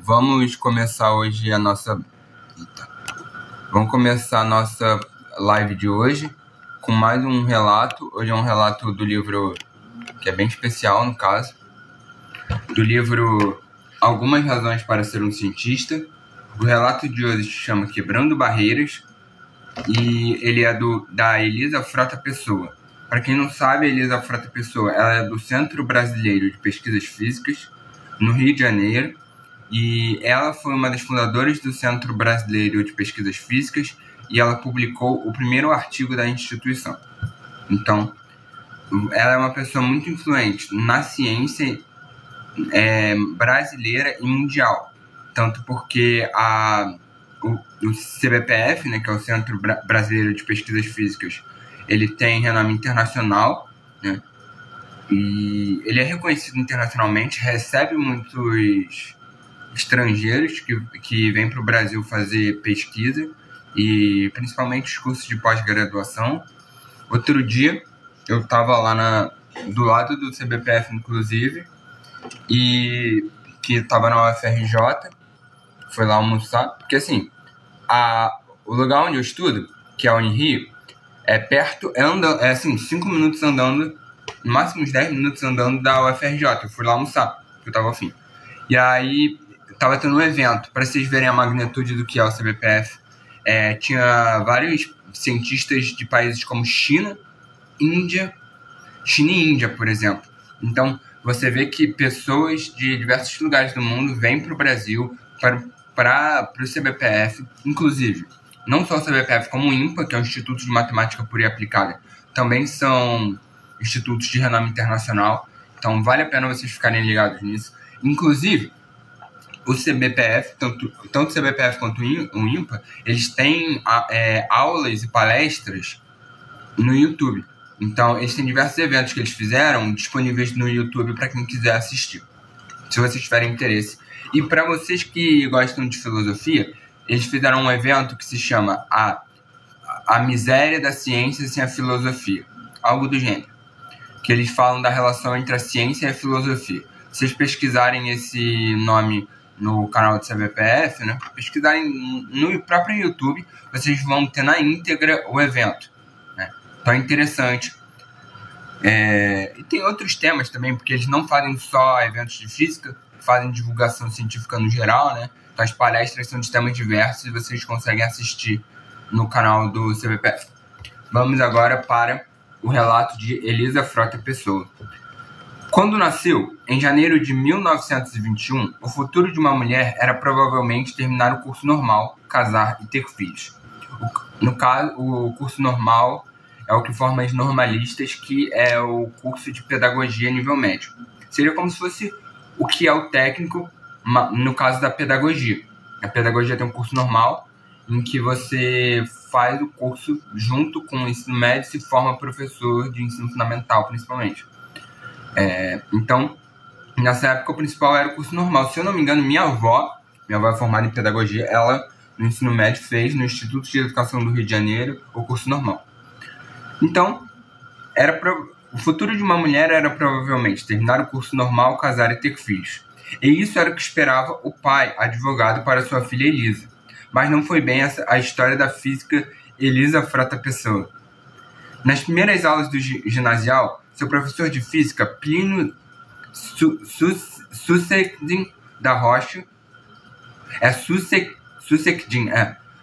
Vamos começar hoje a nossa... Vamos começar a nossa live de hoje com mais um relato. Hoje é um relato do livro que é bem especial, no caso. Do livro Algumas Razões para Ser um Cientista. O relato de hoje se chama Quebrando Barreiras e ele é da Elisa Frota Pessoa. Para quem não sabe, a Elisa Frota Pessoa ela é do Centro Brasileiro de Pesquisas Físicas, no Rio de Janeiro, e ela foi uma das fundadoras do Centro Brasileiro de Pesquisas Físicas e ela publicou o primeiro artigo da instituição. Então, ela é uma pessoa muito influente na ciência brasileira e mundial, tanto porque o CBPF, né, que é o Centro Brasileiro de Pesquisas Físicas, ele tem renome internacional, né, e ele é reconhecido internacionalmente, recebe muitos estrangeiros que vêm para o Brasil fazer pesquisa, e principalmente os cursos de pós-graduação. Outro dia, eu estava lá do lado do CBPF, inclusive, e que estava na UFRJ, foi lá almoçar, porque assim, o lugar onde eu estudo, que é a Unirio, é perto, é assim, 5 minutos andando, no máximo uns 10 minutos andando da UFRJ. Eu fui lá almoçar, porque eu tava afim. E aí, tava tendo um evento, para vocês verem a magnitude do que é o CBPF. Tinha vários cientistas de países como China e Índia, por exemplo. Então, você vê que pessoas de diversos lugares do mundo vêm para o Brasil, para o CBPF, inclusive, não só o CBPF, como o INPA, que é o Instituto de Matemática Pura e Aplicada, também são institutos de renome internacional, então vale a pena vocês ficarem ligados nisso. Inclusive, o CBPF, tanto o CBPF quanto o INPA, eles têm aulas e palestras no YouTube. Então, eles têm diversos eventos que eles fizeram disponíveis no YouTube para quem quiser assistir, se vocês tiverem interesse. E para vocês que gostam de filosofia, eles fizeram um evento que se chama A Miséria da Ciência Sem a Filosofia, algo do gênero, que eles falam da relação entre a ciência e a filosofia. Se vocês pesquisarem esse nome no canal do CBPF, né, pesquisarem no próprio YouTube, vocês vão ter na íntegra o evento, né? Então é interessante. E tem outros temas também, porque eles não fazem só eventos de física, fazem divulgação científica no geral, né? Então as palestras são de temas diversos e vocês conseguem assistir no canal do CBPF. Vamos agora para o relato de Elisa Frota Pessoa. Quando nasceu, em janeiro de 1921, o futuro de uma mulher era provavelmente terminar o curso normal, casar e ter filhos. No caso, o curso normal é o que forma as normalistas, que é o curso de pedagogia nível médio. Seria como se fosse o que é o técnico no caso da pedagogia. A pedagogia tem um curso normal, em que você faz o curso junto com o ensino médio e se forma professor de ensino fundamental, principalmente. Então, nessa época, o principal era o curso normal. Se eu não me engano, minha avó é formada em pedagogia, ela, no ensino médio, fez no Instituto de Educação do Rio de Janeiro o curso normal. Então, o futuro de uma mulher era provavelmente terminar o curso normal, casar e ter filhos. E isso era o que esperava o pai, advogado, para sua filha Elisa. Mas não foi bem essa a história da física Elisa Frota Pessoa. Nas primeiras aulas do ginasial, seu professor de física, Plínio Sussegdin da Rocha,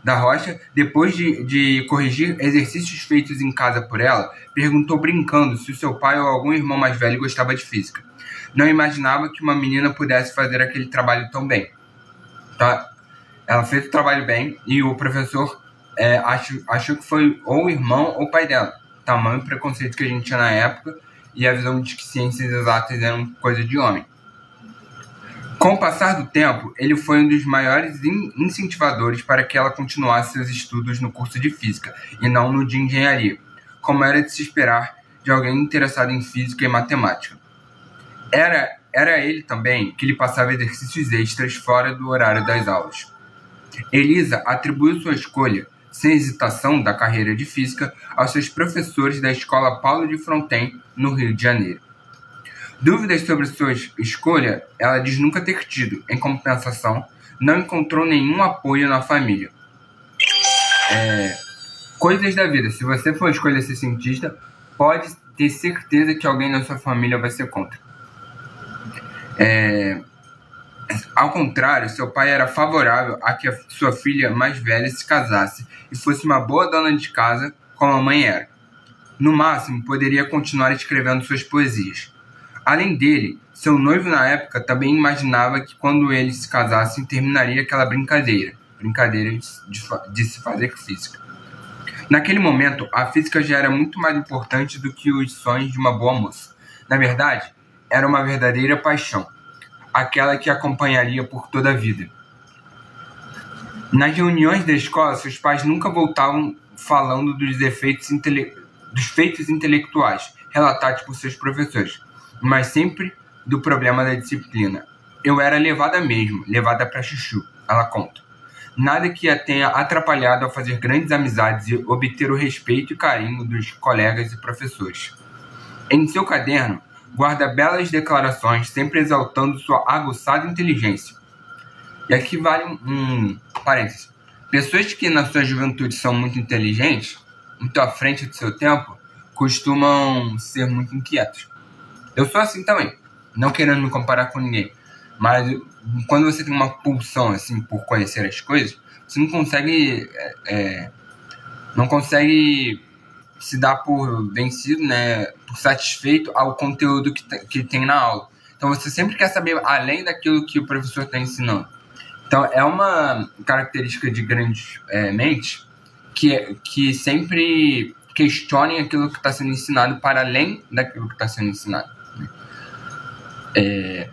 da Rocha, depois de corrigir exercícios feitos em casa por ela, perguntou brincando se o seu pai ou algum irmão mais velho gostava de física. Não imaginava que uma menina pudesse fazer aquele trabalho tão bem. Tá? Ela fez o trabalho bem e o professor achou que foi ou o irmão ou o pai dela. Tamanho preconceito que a gente tinha na época e a visão de que ciências exatas eram coisa de homem. Com o passar do tempo, ele foi um dos maiores incentivadores para que ela continuasse seus estudos no curso de física e não no de engenharia, como era de se esperar de alguém interessado em física e matemática. Era ele também que lhe passava exercícios extras fora do horário das aulas. Elisa atribuiu sua escolha, sem hesitação, da carreira de física aos seus professores da Escola Paulo de Fronten, no Rio de Janeiro. Dúvidas sobre sua escolha, ela diz nunca ter tido. Em compensação, não encontrou nenhum apoio na família. Coisas da vida. Se você for escolher ser cientista, pode ter certeza que alguém na sua família vai ser contra. Ao contrário, seu pai era favorável a que a sua filha mais velha se casasse e fosse uma boa dona de casa, como a mãe era. No máximo, poderia continuar escrevendo suas poesias. Além dele, seu noivo na época também imaginava que quando eles se casassem terminaria aquela brincadeira de se fazer física. Naquele momento, a física já era muito mais importante do que os sonhos de uma boa moça. Na verdade, era uma verdadeira paixão, aquela que acompanharia por toda a vida. Nas reuniões da escola, seus pais nunca voltavam falando dos feitos intelectuais relatados por seus professores, mas sempre do problema da disciplina. Eu era levada para chuchu, ela conta. Nada que a tenha atrapalhado a fazer grandes amizades e obter o respeito e carinho dos colegas e professores. Em seu caderno, guarda belas declarações, sempre exaltando sua aguçada inteligência. E aqui vale um parênteses. Pessoas que na sua juventude são muito inteligentes, muito à frente do seu tempo, costumam ser muito inquietos. Eu sou assim também, não querendo me comparar com ninguém, mas quando você tem uma pulsão assim por conhecer as coisas, você não consegue se dar por vencido, né, por satisfeito ao conteúdo que tem na aula. Então você sempre quer saber além daquilo que o professor está ensinando. Então é uma característica de grandes mentes que sempre questionem aquilo que está sendo ensinado para além daquilo que está sendo ensinado.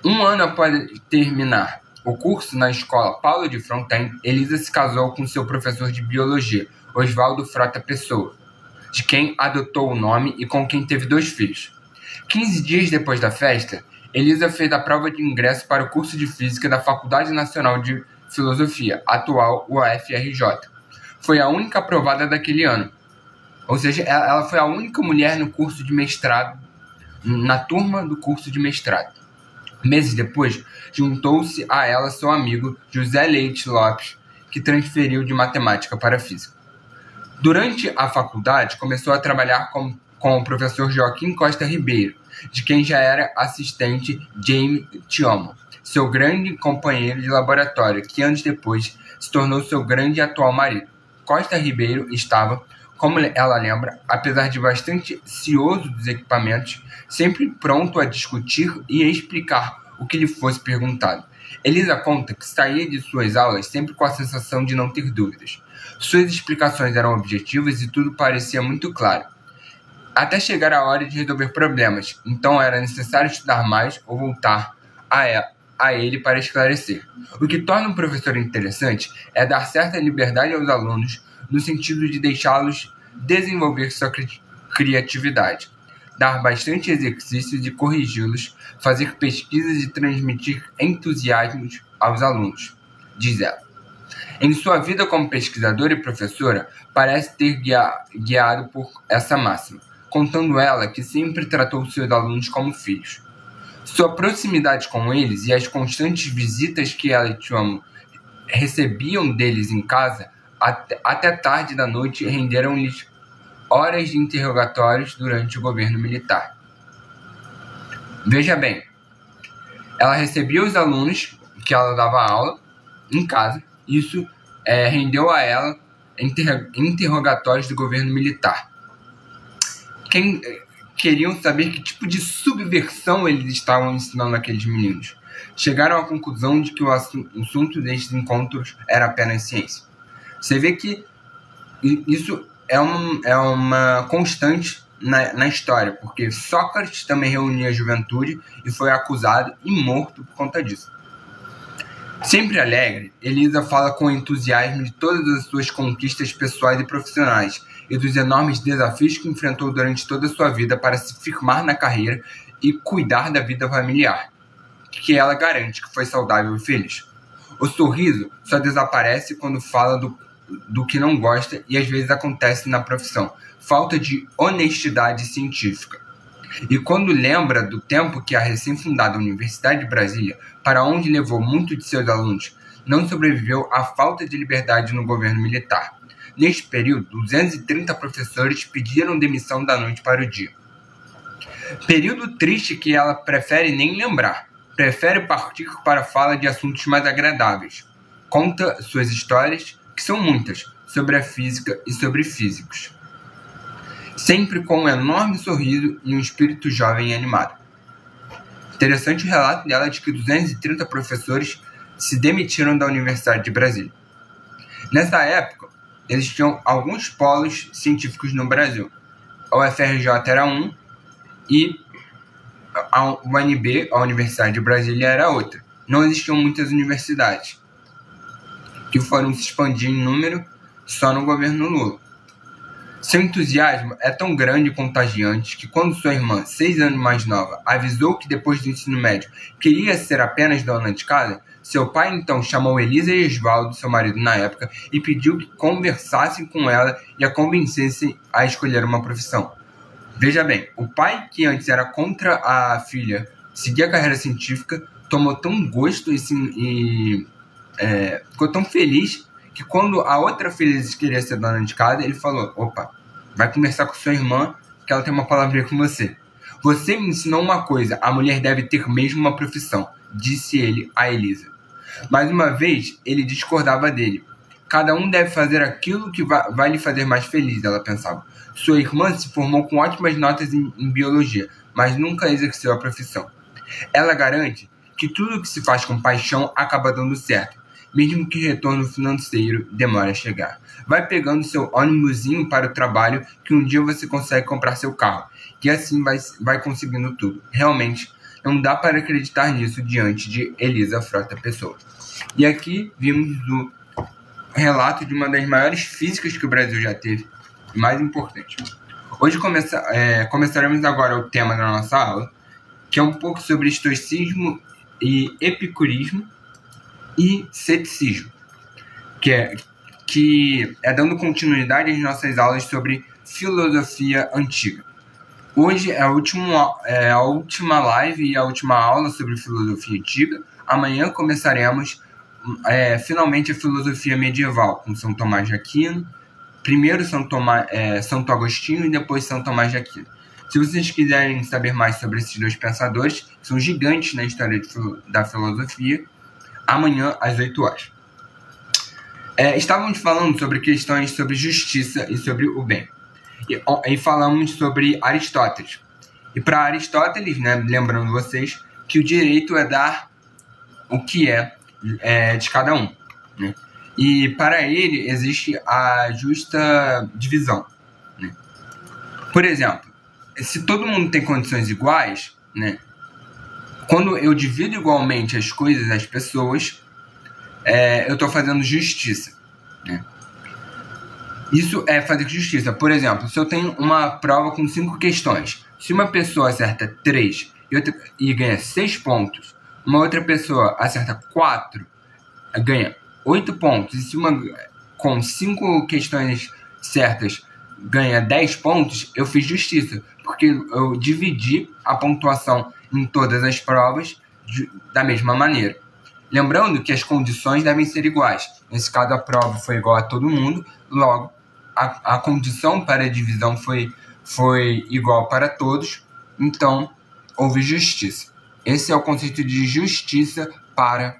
Um ano após terminar o curso na escola Paulo de Frontin, Elisa se casou com seu professor de biologia, Oswaldo Frota Pessoa, de quem adotou o nome e com quem teve 2 filhos. 15 dias depois da festa, Elisa fez a prova de ingresso para o curso de Física da Faculdade Nacional de Filosofia, atual UFRJ. Foi a única aprovada daquele ano. Ou seja, ela foi a única mulher no curso de mestrado, na turma do curso de mestrado. Meses depois, juntou-se a ela seu amigo José Leite Lopes, que transferiu de matemática para física. Durante a faculdade, começou a trabalhar com o professor Joaquim Costa Ribeiro, de quem já era assistente Jaime Tiomo, seu grande companheiro de laboratório, que anos depois se tornou seu grande e atual marido. Costa Ribeiro estava, como ela lembra, apesar de bastante cioso dos equipamentos, sempre pronto a discutir e explicar o que lhe fosse perguntado. Elisa conta que saía de suas aulas sempre com a sensação de não ter dúvidas. Suas explicações eram objetivas e tudo parecia muito claro, até chegar a hora de resolver problemas, então era necessário estudar mais ou voltar a ele para esclarecer. O que torna um professor interessante é dar certa liberdade aos alunos no sentido de deixá-los desenvolver sua criatividade, dar bastante exercícios e corrigi-los, fazer pesquisas e transmitir entusiasmo aos alunos, diz ela. Em sua vida como pesquisadora e professora, parece ter guiado por essa máxima, contando ela que sempre tratou seus alunos como filhos. Sua proximidade com eles e as constantes visitas que ela e Tiomo recebiam deles em casa, até tarde da noite, renderam-lhes horas de interrogatórios durante o governo militar. Veja bem, ela recebia os alunos que ela dava aula em casa, isso rendeu a ela interrogatórios do governo militar. Queriam saber que tipo de subversão eles estavam ensinando aqueles meninos. Chegaram à conclusão de que o assunto destes encontros era apenas ciência. Você vê que isso é uma constante na história, porque Sócrates também reunia a juventude e foi acusado e morto por conta disso. Sempre alegre, Elisa fala com entusiasmo de todas as suas conquistas pessoais e profissionais e dos enormes desafios que enfrentou durante toda a sua vida para se firmar na carreira e cuidar da vida familiar, que ela garante que foi saudável e feliz. O sorriso só desaparece quando fala do que não gosta e às vezes acontece na profissão, falta de honestidade científica. E quando lembra do tempo que a recém-fundada Universidade de Brasília, para onde levou muitos de seus alunos, não sobreviveu à falta de liberdade no governo militar. Neste período, 230 professores pediram demissão da noite para o dia. Período triste que ela prefere nem lembrar. Prefere partir para a fala de assuntos mais agradáveis. Conta suas histórias, que são muitas, sobre a física e sobre físicos. Sempre com um enorme sorriso e um espírito jovem e animado. Interessante o relato dela de que 230 professores se demitiram da Universidade de Brasília. Nessa época, existiam alguns polos científicos no Brasil. A UFRJ era um e a UNB, a Universidade de Brasília, era outra. Não existiam muitas universidades, que foram se expandir em número só no governo Lula. Seu entusiasmo é tão grande e contagiante que quando sua irmã, 6 anos mais nova, avisou que depois do ensino médio queria ser apenas dona de casa, seu pai então chamou Elisa e Oswaldo, seu marido na época, e pediu que conversassem com ela e a convencessem a escolher uma profissão. Veja bem, o pai, que antes era contra a filha seguir a carreira científica, tomou tão gosto e ficou tão feliz que quando a outra filha queria ser dona de casa, ele falou: opa, vai conversar com sua irmã que ela tem uma palavrinha com você. Você me ensinou uma coisa, a mulher deve ter mesmo uma profissão, disse ele a Elisa. Mais uma vez, ele discordava dele. Cada um deve fazer aquilo que vai lhe fazer mais feliz, ela pensava. Sua irmã se formou com ótimas notas em biologia, mas nunca exerceu a profissão. Ela garante que tudo que se faz com paixão acaba dando certo, mesmo que o retorno financeiro demore a chegar. Vai pegando seu ônibusinho para o trabalho que um dia você consegue comprar seu carro, e assim vai conseguindo tudo. Realmente, não dá para acreditar nisso diante de Elisa Frota Pessoa. E aqui vimos o relato de uma das maiores físicas que o Brasil já teve, mais importante. Hoje começaremos agora o tema da nossa aula, que é um pouco sobre estoicismo e epicurismo e ceticismo, que é dando continuidade às nossas aulas sobre filosofia antiga. Hoje é a última live e a última aula sobre filosofia antiga. Amanhã começaremos finalmente a filosofia medieval, com São Tomás de Aquino. Primeiro Santo Agostinho e depois São Tomás de Aquino. Se vocês quiserem saber mais sobre esses dois pensadores, que são gigantes na história da filosofia, amanhã às 8 horas. Estávamos falando sobre questões sobre justiça e sobre o bem. E falamos sobre Aristóteles. E para Aristóteles, né, lembrando vocês, que o direito é dar o que é de cada um, né? E para ele existe a justa divisão, né? Por exemplo, se todo mundo tem condições iguais, né, quando eu divido igualmente as coisas, as pessoas, eu estou fazendo justiça, né? Isso é fazer justiça. Por exemplo, se eu tenho uma prova com 5 questões, se uma pessoa acerta 3 e ganha 6 pontos, uma outra pessoa acerta 4, ganha 8 pontos, e se uma com 5 questões certas ganha 10 pontos, eu fiz justiça, porque eu dividi a pontuação em todas as provas da mesma maneira. Lembrando que as condições devem ser iguais. Nesse caso, a prova foi igual a todo mundo, logo, a condição para a divisão foi igual para todos, então houve justiça. Esse é o conceito de justiça para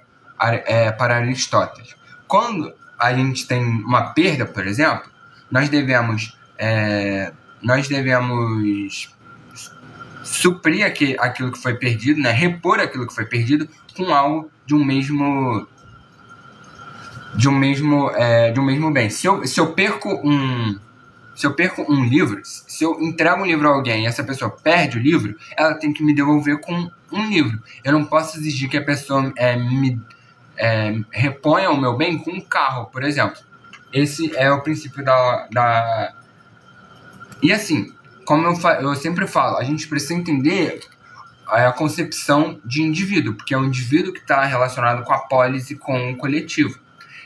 Aristóteles. Quando a gente tem uma perda, por exemplo, nós devemos suprir aquilo que foi perdido, né? Repor aquilo que foi perdido com algo de um mesmo bem. Se eu perco um livro, se eu entrego um livro a alguém e essa pessoa perde o livro, ela tem que me devolver com um livro. Eu não posso exigir que a pessoa me reponha o meu bem com um carro, por exemplo. Esse é o princípio da... E assim, como eu sempre falo, a gente precisa entender a concepção de indivíduo, porque é um indivíduo que está relacionado com a pólice, com o coletivo.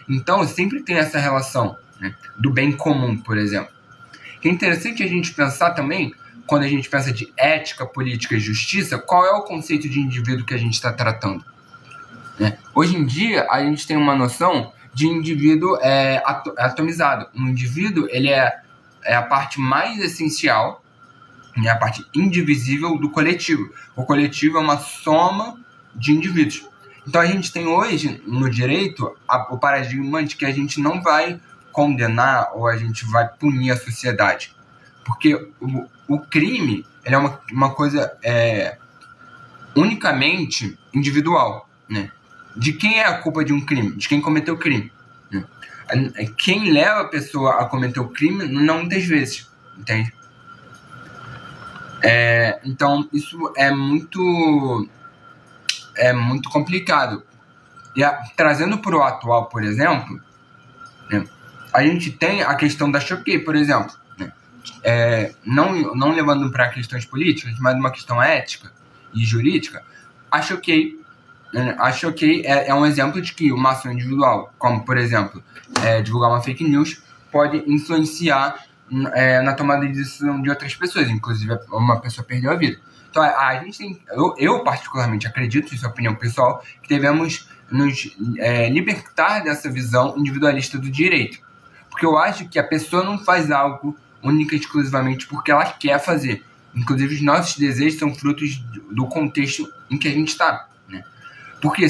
Então, sempre tem essa relação, né, do bem comum, por exemplo. É interessante a gente pensar também quando a gente pensa de ética, política e justiça, qual é o conceito de indivíduo que a gente está tratando? Hoje em dia, a gente tem uma noção de indivíduo atomizado. Um indivíduo, ele é a parte mais essencial, a parte indivisível do coletivo. O coletivo é uma soma de indivíduos. Então a gente tem hoje, no direito, o paradigma de que a gente não vai condenar ou a gente vai punir a sociedade. Porque o crime ele é uma coisa unicamente individual, né? De quem é a culpa de um crime? De quem cometeu o crime. Né? Quem leva a pessoa a cometer o crime, não muitas vezes, entende? Então, isso é muito complicado. E trazendo para o atual, por exemplo, né, a gente tem a questão da Choquei, por exemplo. Né, não levando para questões políticas, mas uma questão ética e jurídica. A Choquei é um exemplo de que uma ação individual, como, por exemplo, divulgar uma fake news, pode influenciar na tomada de decisão de outras pessoas, inclusive uma pessoa perdeu a vida. Então, a gente tem, eu particularmente acredito, isso é opinião pessoal, que devemos nos libertar dessa visão individualista do direito. Porque eu acho que a pessoa não faz algo única e exclusivamente porque ela quer fazer. Inclusive, os nossos desejos são frutos do contexto em que a gente está. Né? Porque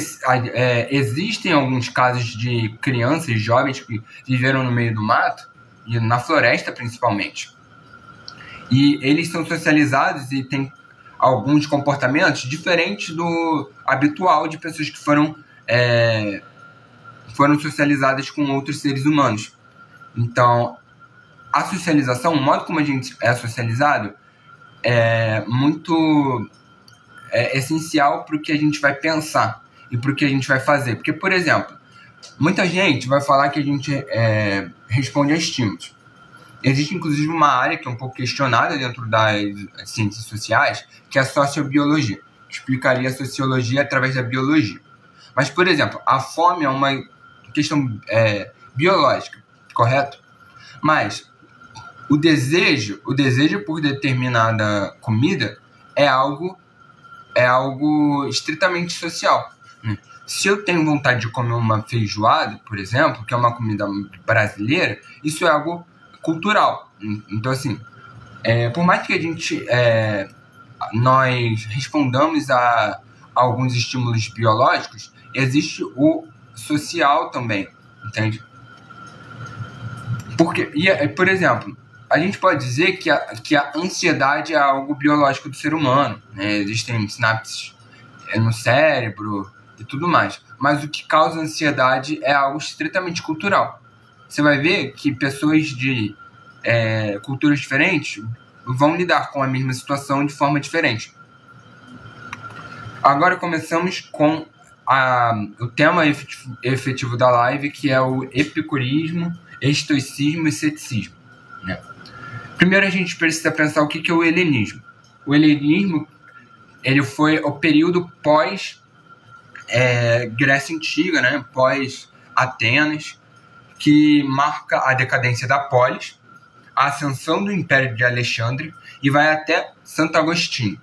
existem alguns casos de crianças, jovens que viveram no meio do mato, e na floresta principalmente. E eles são socializados e têm alguns comportamentos diferentes do habitual de pessoas que foram socializadas com outros seres humanos. Então, a socialização, o modo como a gente é socializado, é muito essencial para o que a gente vai pensar e para o que a gente vai fazer. Porque, por exemplo, muita gente vai falar que a gente responde a estímulos. Existe, inclusive, uma área que é um pouco questionada dentro das ciências sociais, que é a sociobiologia. Explicaria a sociologia através da biologia. Mas, por exemplo, a fome é uma questão biológica, correto? Mas o desejo por determinada comida é algo estritamente social. Se eu tenho vontade de comer uma feijoada, por exemplo, que é uma comida brasileira, isso é algo cultural. Então, assim, por mais que a gente nós respondamos a alguns estímulos biológicos, existe o social também, entende? Porque, por exemplo, a gente pode dizer que a ansiedade é algo biológico do ser humano, né? Existem sinapses no cérebro e tudo mais. Mas o que causa ansiedade é algo estritamente cultural. Você vai ver que pessoas de culturas diferentes vão lidar com a mesma situação de forma diferente. Agora começamos com o tema efetivo da live, que é o epicurismo, estoicismo e ceticismo. Né? Primeiro a gente precisa pensar o que é o helenismo. O helenismo ele foi o período pós Grécia Antiga, né? Pós Atenas, que marca a decadência da polis, a ascensão do Império de Alexandre e vai até Santo Agostinho,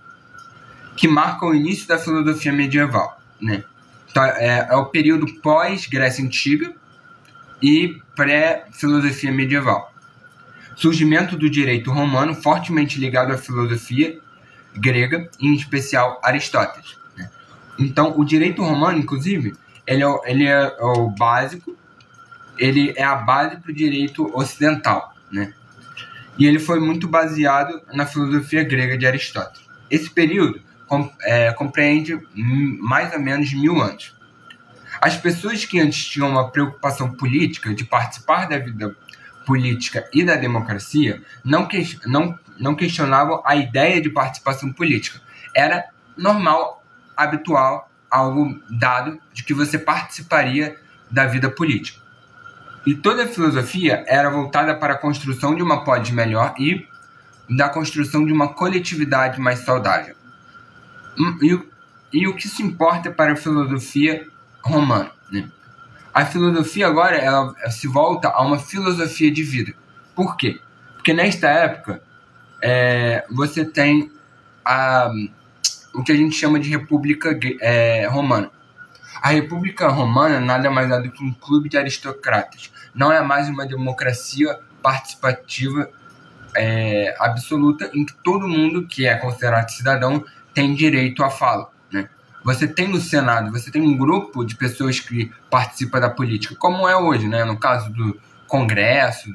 que marca o início da filosofia medieval. Né? Então, é o período pós-Grécia Antiga e pré-filosofia medieval. Surgimento do direito romano fortemente ligado à filosofia grega, em especial Aristóteles. Né? Então, o direito romano, inclusive, ele é o básico, ele é a base para o direito ocidental, né? E ele foi muito baseado na filosofia grega de Aristóteles. Esse período compreende mais ou menos 1000 anos. As pessoas que antes tinham uma preocupação política de participar da vida política e da democracia não questionavam a ideia de participação política. Era normal, habitual, algo dado de que você participaria da vida política. E toda a filosofia era voltada para a construção de uma polis melhor e da construção de uma coletividade mais saudável. E o que se importa para a filosofia romana? Né? A filosofia agora ela se volta a uma filosofia de vida. Por quê? Porque nesta época você tem o que a gente chama de República Romana. A República Romana nada mais é do que um clube de aristocratas. Não é mais uma democracia participativa absoluta em que todo mundo que é considerado cidadão tem direito à fala, né? Você tem no Senado, você tem um grupo de pessoas que participa da política, como é hoje, né? No caso do Congresso,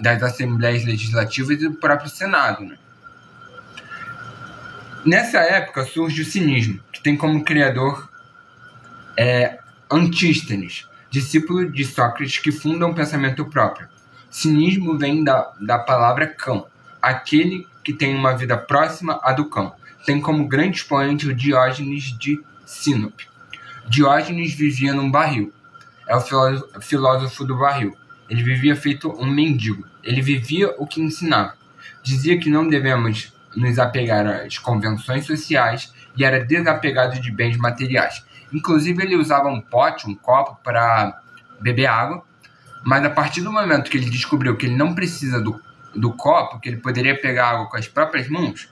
das Assembleias Legislativas e do próprio Senado, né? Nessa época surge o cinismo, que tem como criador Antístenes, discípulo de Sócrates, que funda um pensamento próprio. Cinismo vem da palavra cão, aquele que tem uma vida próxima à do cão. Tem como grande expoente o Diógenes de Sinope. Diógenes vivia num barril. É o filósofo do barril. Ele vivia feito um mendigo. Ele vivia o que ensinava. Dizia que não devemos nos apegar às convenções sociais e era desapegado de bens materiais. Inclusive, ele usava um pote, um copo para beber água, mas a partir do momento que ele descobriu que ele não precisa do copo, que ele poderia pegar água com as próprias mãos,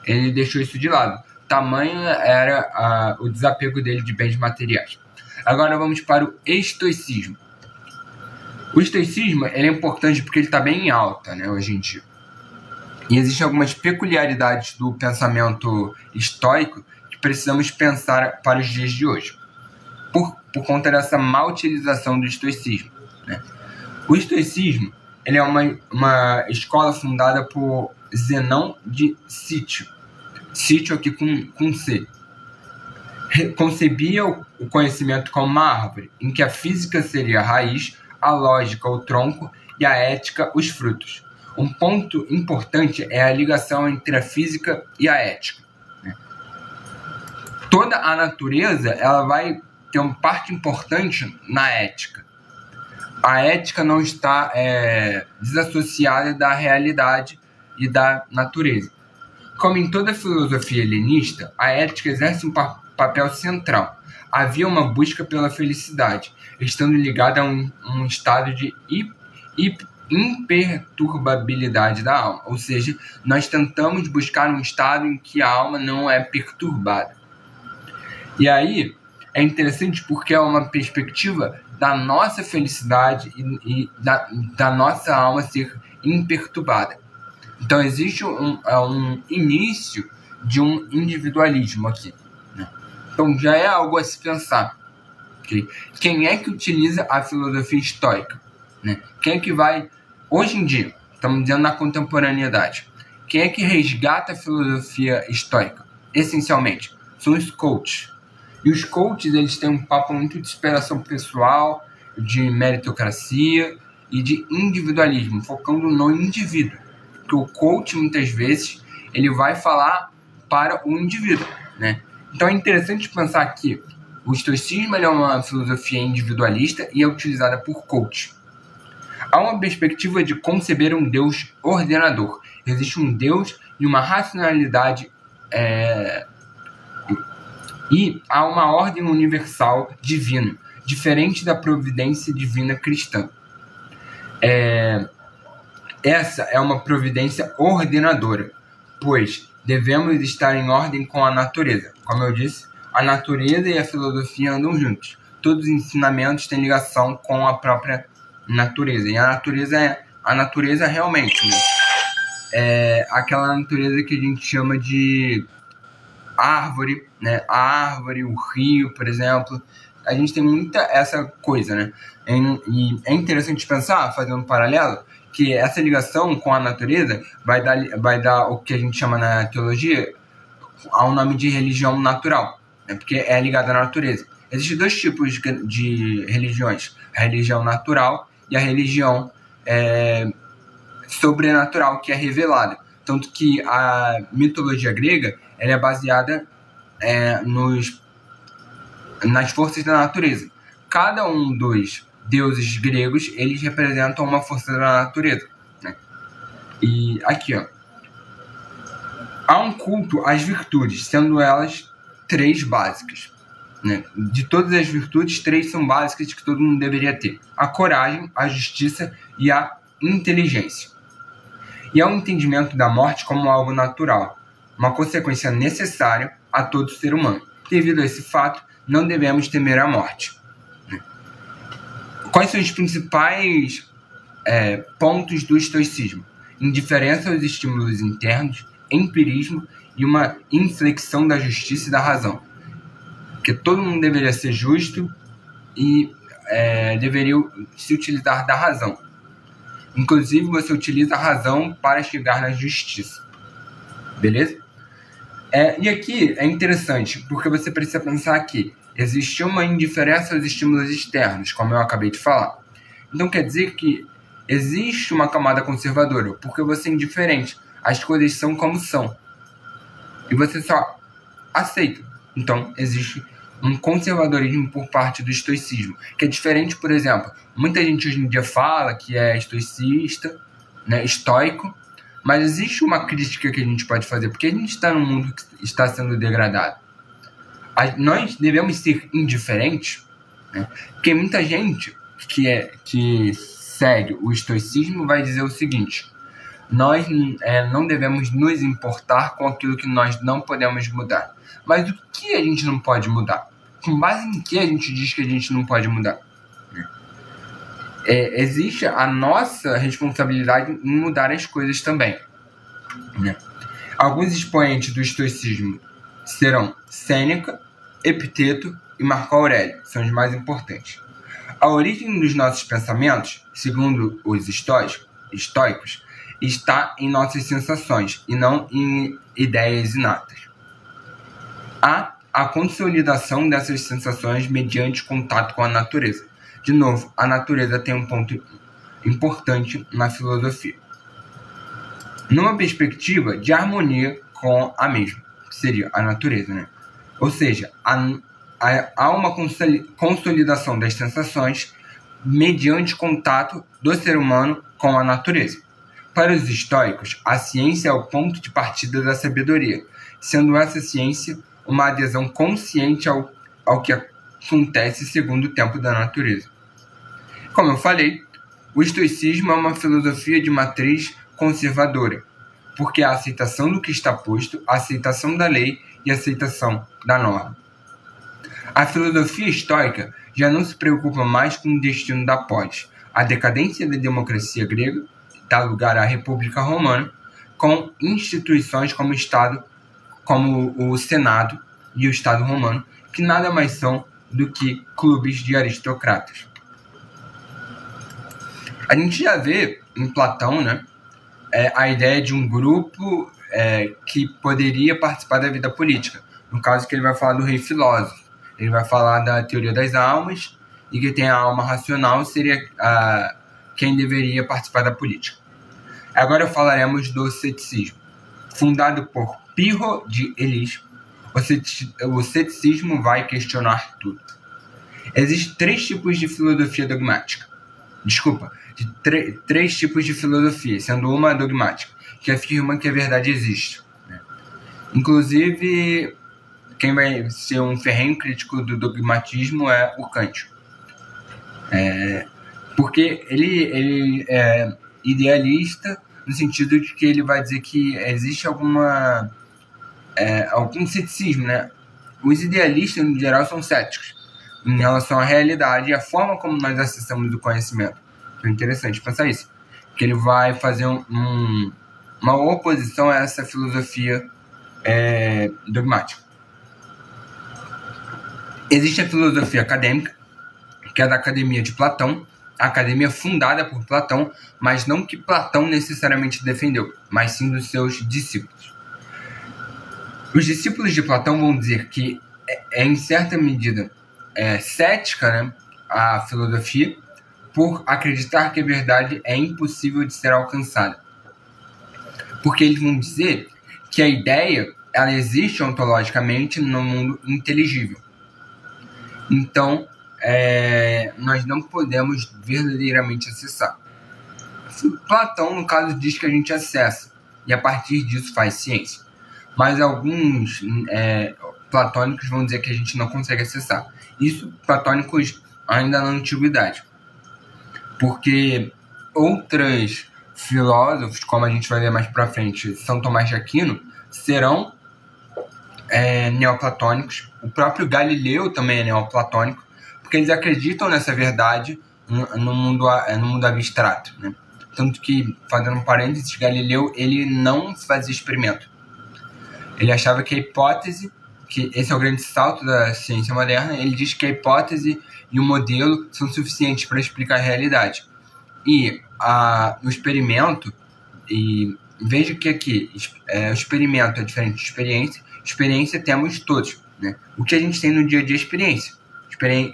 ele deixou isso de lado. Tamanho era o desapego dele de bens materiais. Agora vamos para o estoicismo. O estoicismo ele é importante porque ele está bem em alta, né, hoje em dia. E existem algumas peculiaridades do pensamento estoico que precisamos pensar para os dias de hoje, por conta dessa má utilização do estoicismo, né? O estoicismo ele é uma escola fundada por Zenão de Cítio aqui com C. Concebia o conhecimento como uma árvore, em que a física seria a raiz, a lógica o tronco e a ética os frutos. Um ponto importante é a ligação entre a física e a ética, né? Toda a natureza ela vai ter uma parte importante na ética. A ética não está desassociada da realidade e da natureza. Como em toda filosofia helenista, a ética exerce um papel central. Havia uma busca pela felicidade, estando ligada a um estado de imperturbabilidade da alma. Ou seja, nós tentamos buscar um estado em que a alma não é perturbada. E aí é interessante porque é uma perspectiva da nossa felicidade e da nossa alma ser imperturbada. Então existe um início de um individualismo aqui, né? Então já é algo a se pensar. Okay? Quem é que utiliza a filosofia estoica, né? Quem é que vai, hoje em dia, estamos dizendo na contemporaneidade, quem é que resgata a filosofia estoica? Essencialmente, são os coaches. E os coaches eles têm um papo muito de superação pessoal, de meritocracia e de individualismo, focando no indivíduo. Porque o coach, muitas vezes, ele vai falar para o indivíduo, né? Então é interessante pensar que o estoicismo é uma filosofia individualista e é utilizada por coach. Há uma perspectiva de conceber um Deus ordenador. Existe um Deus e uma racionalidade e há uma ordem universal divina, diferente da providência divina cristã. Essa é uma providência ordenadora, pois devemos estar em ordem com a natureza. Como eu disse, a natureza e a filosofia andam juntos. Todos os ensinamentos têm ligação com a própria natureza. E a natureza realmente, né? É aquela natureza que a gente chama de árvore, né? A árvore, o rio, por exemplo. A gente tem muita essa coisa, né? E é interessante pensar, fazendo um paralelo, que essa ligação com a natureza vai dar o que a gente chama na teologia ao nome de religião natural, né? Porque é ligada à natureza. Existem dois tipos de religiões: a religião natural e a religião sobrenatural, que é revelada. Tanto que a mitologia grega ela é baseada nas forças da natureza. Cada um dos deuses gregos, eles representam uma força da natureza, né? E aqui, ó, há um culto às virtudes, sendo elas 3 básicas, né? De todas as virtudes, 3 são básicas que todo mundo deveria ter: a coragem, a justiça e a inteligência. e ao entendimento da morte como algo natural, uma consequência necessária a todo ser humano. Devido a esse fato, não devemos temer a morte. Quais são os principais pontos do estoicismo? Indiferença aos estímulos internos, empirismo e uma inflexão da justiça e da razão. Porque todo mundo deveria ser justo e deveria se utilizar da razão. Inclusive, você utiliza a razão para chegar na justiça. Beleza? E aqui é interessante, porque você precisa pensar que existe uma indiferença aos estímulos externos, como eu acabei de falar. Então quer dizer que existe uma camada conservadora, porque você é indiferente. As coisas são como são. E você só aceita. Então existe um conservadorismo por parte do estoicismo, que é diferente, por exemplo, muita gente hoje em dia fala que é estoicista, né, estoico, mas existe uma crítica que a gente pode fazer, porque a gente está num mundo que está sendo degradado. Nós devemos ser indiferentes, né, porque muita gente que segue o estoicismo vai dizer o seguinte: nós não devemos nos importar com aquilo que nós não podemos mudar. Mas o que a gente não pode mudar? Com base em que a gente diz que a gente não pode mudar? Existe a nossa responsabilidade em mudar as coisas também. Alguns expoentes do estoicismo serão Sêneca, Epiteto e Marco Aurélio, são os mais importantes. A origem dos nossos pensamentos, segundo os estoicos, está em nossas sensações e não em ideias inatas. Há a consolidação dessas sensações mediante contato com a natureza. De novo, a natureza tem um ponto importante na filosofia. Numa perspectiva de harmonia com a mesma, que seria a natureza, né? Ou seja, há uma consolidação das sensações mediante contato do ser humano com a natureza. Para os estoicos, a ciência é o ponto de partida da sabedoria, sendo essa ciência uma adesão consciente ao que acontece segundo o tempo da natureza. Como eu falei, o estoicismo é uma filosofia de matriz conservadora, porque a aceitação do que está posto, a aceitação da lei e a aceitação da norma. A filosofia estoica já não se preocupa mais com o destino da polis. A decadência da democracia grega dá lugar à República Romana, com instituições como o Estado, como o Senado e o Estado Romano, que nada mais são do que clubes de aristocratas. A gente já vê em Platão, né, a ideia de um grupo que poderia participar da vida política. No caso que ele vai falar do rei filósofo. Ele vai falar da teoria das almas e que tem a alma racional seria quem deveria participar da política. Agora falaremos do ceticismo. Fundado por Pirro de Elis, o ceticismo vai questionar tudo. Existem três tipos de filosofia dogmática. Três tipos de filosofia, sendo uma dogmática, que afirma que a verdade existe. Né? Inclusive, quem vai ser um ferrenho crítico do dogmatismo é o Kant. Porque ele é idealista no sentido de que ele vai dizer que existe algum ceticismo, né? Os idealistas, no geral, são céticos em relação à realidade e à forma como nós acessamos o conhecimento. É interessante pensar isso, porque ele vai fazer uma oposição a essa filosofia dogmática. Existe a filosofia acadêmica, que é da Academia de Platão, a academia fundada por Platão, mas não que Platão necessariamente defendeu, mas sim dos seus discípulos. Os discípulos de Platão vão dizer que em certa medida, cética, né, a filosofia, por acreditar que a verdade é impossível de ser alcançada. Porque eles vão dizer que a ideia ela existe ontologicamente no mundo inteligível. Então, nós não podemos verdadeiramente acessar. Platão, no caso, diz que a gente acessa, e a partir disso faz ciência. Mas alguns platônicos vão dizer que a gente não consegue acessar. Isso, platônicos ainda na antiguidade. Porque outras filósofos, como a gente vai ver mais para frente, São Tomás de Aquino, serão neoplatônicos. O próprio Galileu também é neoplatônico, porque eles acreditam nessa verdade no mundo abstrato, né? Tanto que, fazendo um parênteses, Galileu ele não fazia experimento. Ele achava que a hipótese, que esse é o grande salto da ciência moderna, ele diz que a hipótese e o modelo são suficientes para explicar a realidade. E o experimento, e veja que aqui o experimento é diferente de experiência. Experiência temos todos, né? O que a gente tem no dia a dia é experiência.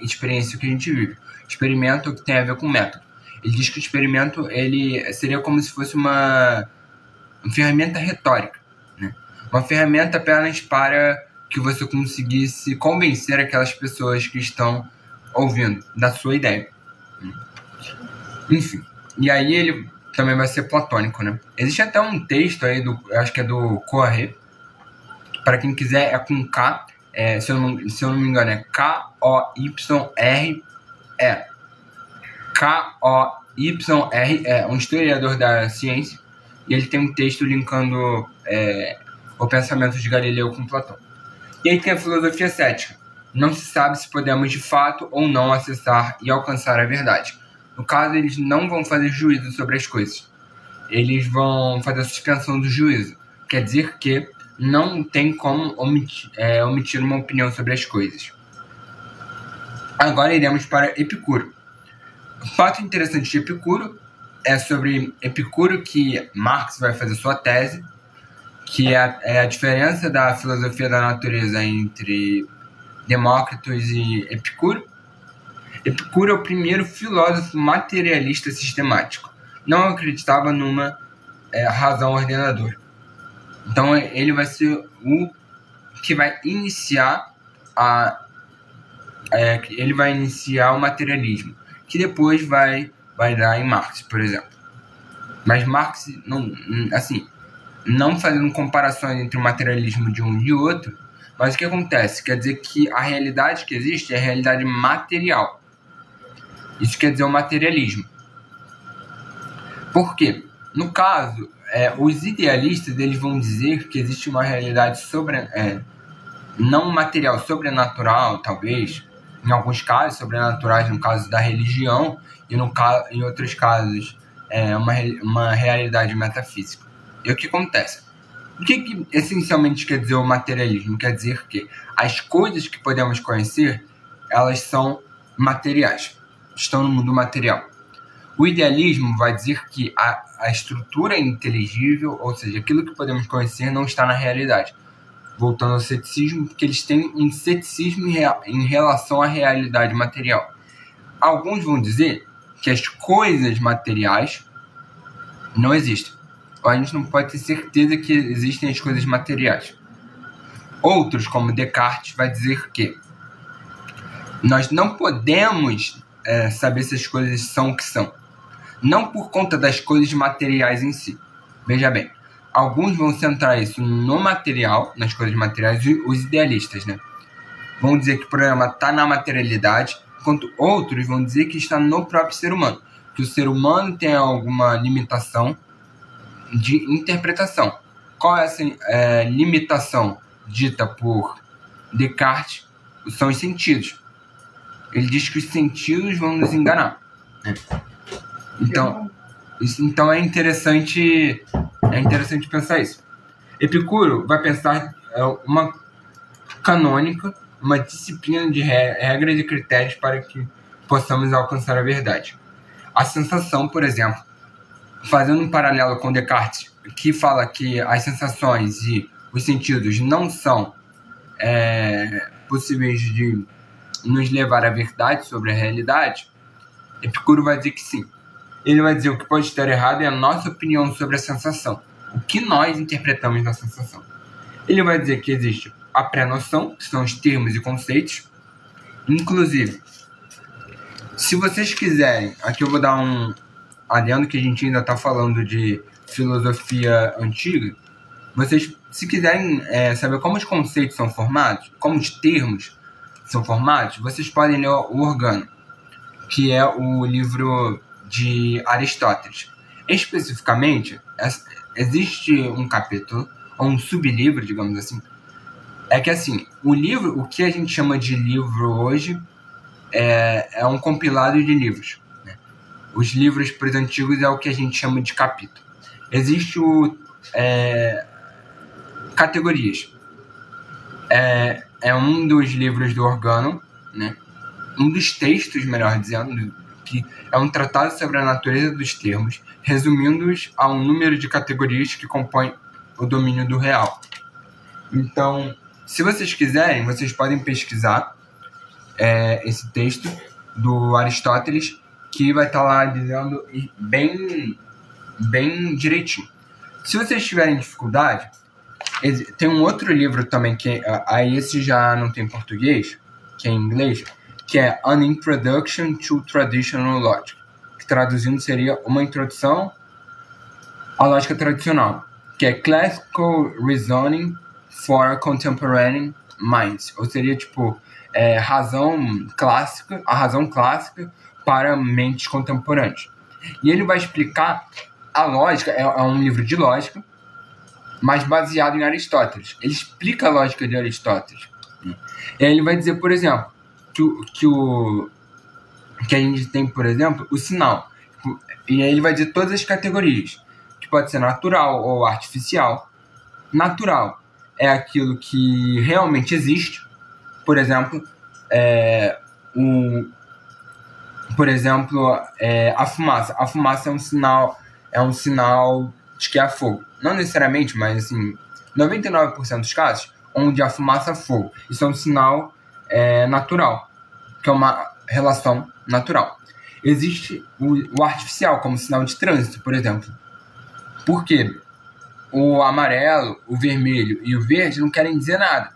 Experiência que a gente vive. Experimento que tem a ver com método. Ele diz que o experimento ele seria como se fosse uma ferramenta retórica, né? Uma ferramenta apenas para que você conseguisse convencer aquelas pessoas que estão ouvindo da sua ideia. Enfim, e aí ele também vai ser platônico, né? Existe até um texto aí, acho que é do Coiré, para quem quiser, é com K, se eu não me engano, é Koyre. Koyre, um historiador da ciência, e ele tem um texto linkando o pensamento de Galileu com Platão. E aí tem a filosofia cética. Não se sabe se podemos de fato ou não acessar e alcançar a verdade. No caso, eles não vão fazer juízo sobre as coisas. Eles vão fazer a suspensão do juízo. Quer dizer que não tem como omitir uma opinião sobre as coisas. Agora iremos para Epicuro. O fato interessante de Epicuro é sobre Epicuro que Marx vai fazer sua tese, que é a diferença da filosofia da natureza entre Demócritos e Epicuro. Epicuro é o primeiro filósofo materialista sistemático. Não acreditava numa razão ordenadora. Então ele vai ser o que vai iniciar o materialismo, que depois vai dar em Marx, por exemplo. Mas Marx não fazendo comparações entre o materialismo de um e outro, mas o que acontece? Quer dizer que a realidade que existe é a realidade material. Isso quer dizer o materialismo. Por quê? No caso, os idealistas eles vão dizer que existe uma realidade não material, sobrenatural, talvez. Em alguns casos, sobrenaturais, no caso da religião, e em outros casos, uma realidade metafísica. E o que acontece? O que essencialmente quer dizer o materialismo? Quer dizer que as coisas que podemos conhecer, elas são materiais, estão no mundo material. O idealismo vai dizer que a estrutura é inteligível, ou seja, aquilo que podemos conhecer não está na realidade. Voltando ao ceticismo, porque eles têm um ceticismo em relação à realidade material. Alguns vão dizer que as coisas materiais não existem. Ou a gente não pode ter certeza que existem as coisas materiais. Outros, como Descartes, vai dizer que nós não podemos saber se as coisas são o que são. Não por conta das coisas materiais em si. Veja bem, alguns vão centrar isso no material, nas coisas materiais, os idealistas, né? Vão dizer que o problema está na materialidade, enquanto outros vão dizer que está no próprio ser humano. Que o ser humano tem alguma limitação de interpretação. Qual é essa limitação dita por Descartes? São os sentidos. Ele diz que os sentidos vão nos enganar, né? Então é interessante pensar isso. Epicuro vai pensar uma canônica, uma disciplina de regras e critérios para que possamos alcançar a verdade. A sensação, por exemplo, fazendo um paralelo com Descartes, que fala que as sensações e os sentidos não são possíveis de nos levar à verdade sobre a realidade, Epicuro vai dizer que sim. Ele vai dizer o que pode estar errado é a nossa opinião sobre a sensação, o que nós interpretamos na sensação. Ele vai dizer que existe a pré-noção, que são os termos e conceitos. Inclusive, se vocês quiserem, aqui eu vou dar um adendo que a gente ainda está falando de filosofia antiga. Vocês, se quiserem saber como os conceitos são formados, como os termos são formados, vocês podem ler o Organo, que é o livro de Aristóteles. Especificamente, existe um capítulo, ou um sublivro, digamos assim, é que assim, o livro, o que a gente chama de livro hoje, é um compilado de livros, né? Os livros para os antigos é o que a gente chama de capítulo. Existe categorias. É um dos livros do Organon, né? Um dos textos, melhor dizendo, que é um tratado sobre a natureza dos termos, resumindo-os a um número de categorias que compõem o domínio do real. Então, se vocês quiserem, vocês podem pesquisar esse texto do Aristóteles, que vai estar lá dizendo bem direitinho. Se vocês tiverem dificuldade, tem um outro livro também, que aí esse já não tem português, que é em inglês, que é An Introduction to Traditional Logic, que traduzindo seria uma introdução à lógica tradicional, que é Classical Reasoning for Contemporary Minds, ou seria tipo a razão clássica para mentes contemporâneas. E ele vai explicar a lógica, é um livro de lógica, mas baseado em Aristóteles. Ele explica a lógica de Aristóteles. E aí ele vai dizer, por exemplo, que a gente tem, por exemplo, o sinal. E aí ele vai dizer todas as categorias, que pode ser natural ou artificial. Natural é aquilo que realmente existe. Por exemplo, a fumaça. A fumaça é um sinal de que há fogo. Não necessariamente, mas assim, 99% dos casos, onde a fumaça é fogo. Isso é um sinal natural, que é uma relação natural. Existe o artificial, como sinal de trânsito, por exemplo. Por quê? O amarelo, o vermelho e o verde não querem dizer nada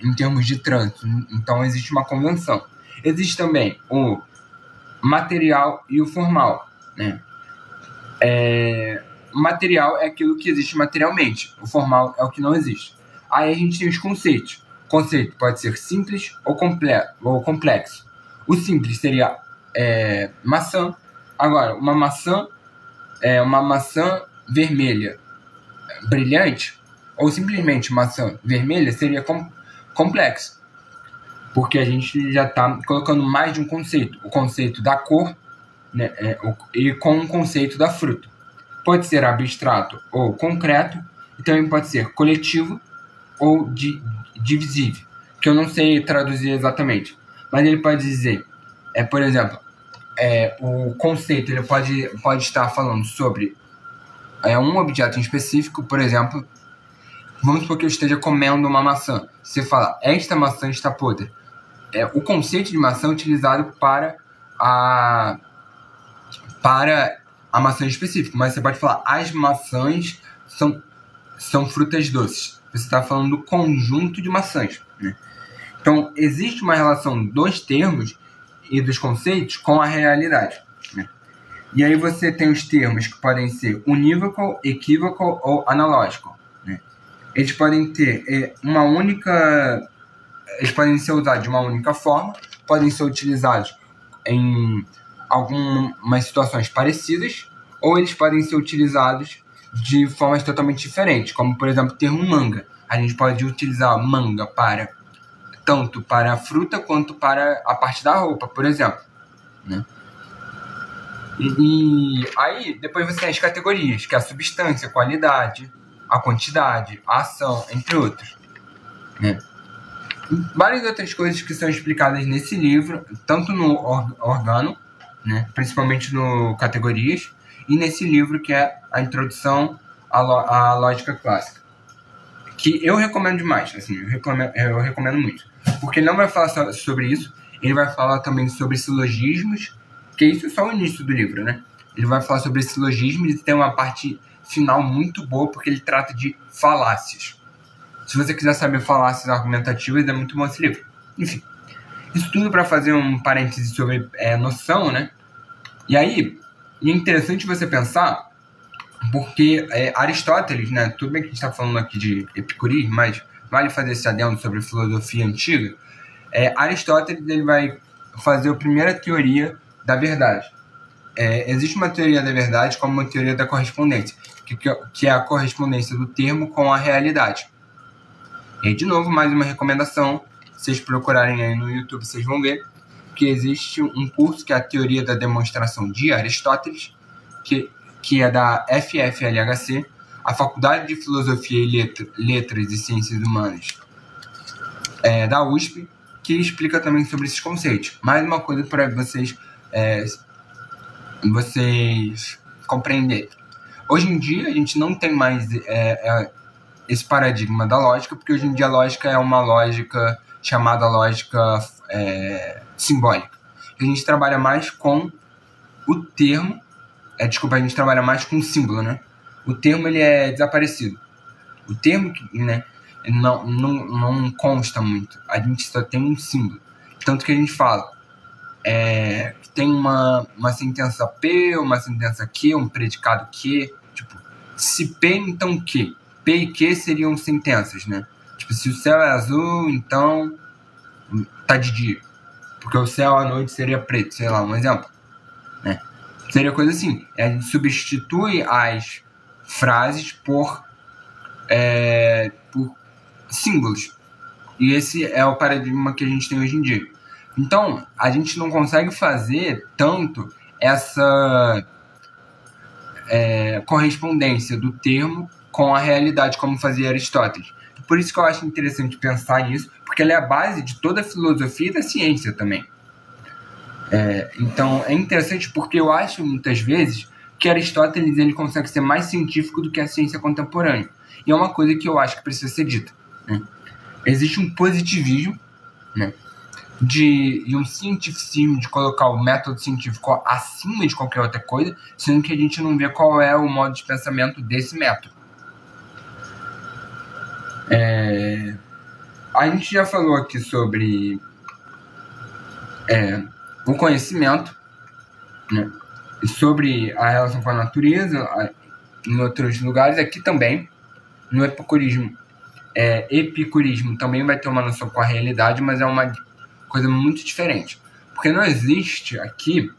em termos de trânsito. Então, existe uma convenção. Existe também o material e o formal, né? O material é aquilo que existe materialmente. O formal é o que não existe. Aí a gente tem os conceitos. O conceito pode ser simples ou complexo. O simples seria maçã. Agora, uma maçã vermelha brilhante ou simplesmente maçã vermelha seria complexo, porque a gente já está colocando mais de um conceito. O conceito da cor, né, e com o conceito da fruta. Pode ser abstrato ou concreto, e também pode ser coletivo ou divisível, que eu não sei traduzir exatamente, mas ele pode dizer, por exemplo, o conceito ele pode estar falando sobre um objeto em específico. Por exemplo, vamos supor que eu esteja comendo uma maçã. Você fala, esta maçã está podre. O conceito de maçã é utilizado para a maçã em específico, mas você pode falar, as maçãs são frutas doces. Você está falando do conjunto de maçãs, né? Então, existe uma relação dos termos e dos conceitos com a realidade, né? E aí você tem os termos que podem ser unívoco, equívoco ou analógico, né? Eles podem ter eles podem ser usados de uma única forma, podem ser utilizados em algumas situações parecidas, ou eles podem ser utilizados de formas totalmente diferentes, como, por exemplo, o termo manga. A gente pode utilizar manga tanto para a fruta quanto para a parte da roupa, por exemplo, né? E aí, depois você tem as categorias, que é a substância, a qualidade, a quantidade, a ação, entre outros, né? Várias outras coisas que são explicadas nesse livro, tanto no Organon, né, principalmente no Categorias, e nesse livro que é a Introdução à Lógica Clássica, que eu recomendo demais, assim, eu recomendo muito, porque ele não vai falar só sobre isso, ele vai falar também sobre silogismos, que isso é só o início do livro, né? Ele vai falar sobre silogismos e tem uma parte final muito boa, porque ele trata de falácias. Se você quiser saber falácias argumentativas, é muito bom esse livro. Enfim, isso tudo para fazer um parêntese sobre noção, né? E aí, é interessante você pensar, porque Aristóteles, né? Tudo bem que a gente está falando aqui de epicurismo, mas vale fazer esse adendo sobre filosofia antiga. Aristóteles ele vai fazer a primeira teoria da verdade. existe uma teoria da verdade como uma teoria da correspondência, que é a correspondência do termo com a realidade. E aí, de novo, mais uma recomendação. Se vocês procurarem aí no YouTube, vocês vão ver que existe um curso que é a Teoria da Demonstração de Aristóteles, que é da FFLHC, a Faculdade de Filosofia e Letras e Ciências Humanas da USP, que explica também sobre esses conceitos. Mais uma coisa para vocês compreenderem. Hoje em dia, a gente não tem mais esse paradigma da lógica, porque hoje em dia a lógica é uma lógica chamada lógica simbólica. A gente trabalha mais com o termo, a gente trabalha mais com o símbolo, né? O termo, ele é desaparecido. O termo, né, não consta muito. A gente só tem um símbolo. Tanto que a gente fala que tem uma sentença P, uma sentença Q, um predicado Q. Tipo, se P, então Q. P e Q seriam sentenças, né? Tipo, se o céu é azul, então tá de dia. Porque o céu à noite seria preto, sei lá, um exemplo. Né? Seria coisa assim. A gente substitui as frases por símbolos. E esse é o paradigma que a gente tem hoje em dia. Então, a gente não consegue fazer tanto essa correspondência do termo com a realidade, como fazia Aristóteles. Por isso que eu acho interessante pensar nisso, porque ela é a base de toda a filosofia e da ciência também. Então, é interessante porque eu acho, muitas vezes, que Aristóteles ele consegue ser mais científico do que a ciência contemporânea. E é uma coisa que eu acho que precisa ser dita. Né? Existe um positivismo, né, e um cientificismo de colocar o método científico acima de qualquer outra coisa, sendo que a gente não vê qual é o modo de pensamento desse método. A gente já falou aqui sobre o conhecimento, né, e sobre a relação com a natureza em outros lugares. Aqui também, no epicurismo, epicurismo também vai ter uma noção com a realidade, mas é uma coisa muito diferente. Porque não existe aqui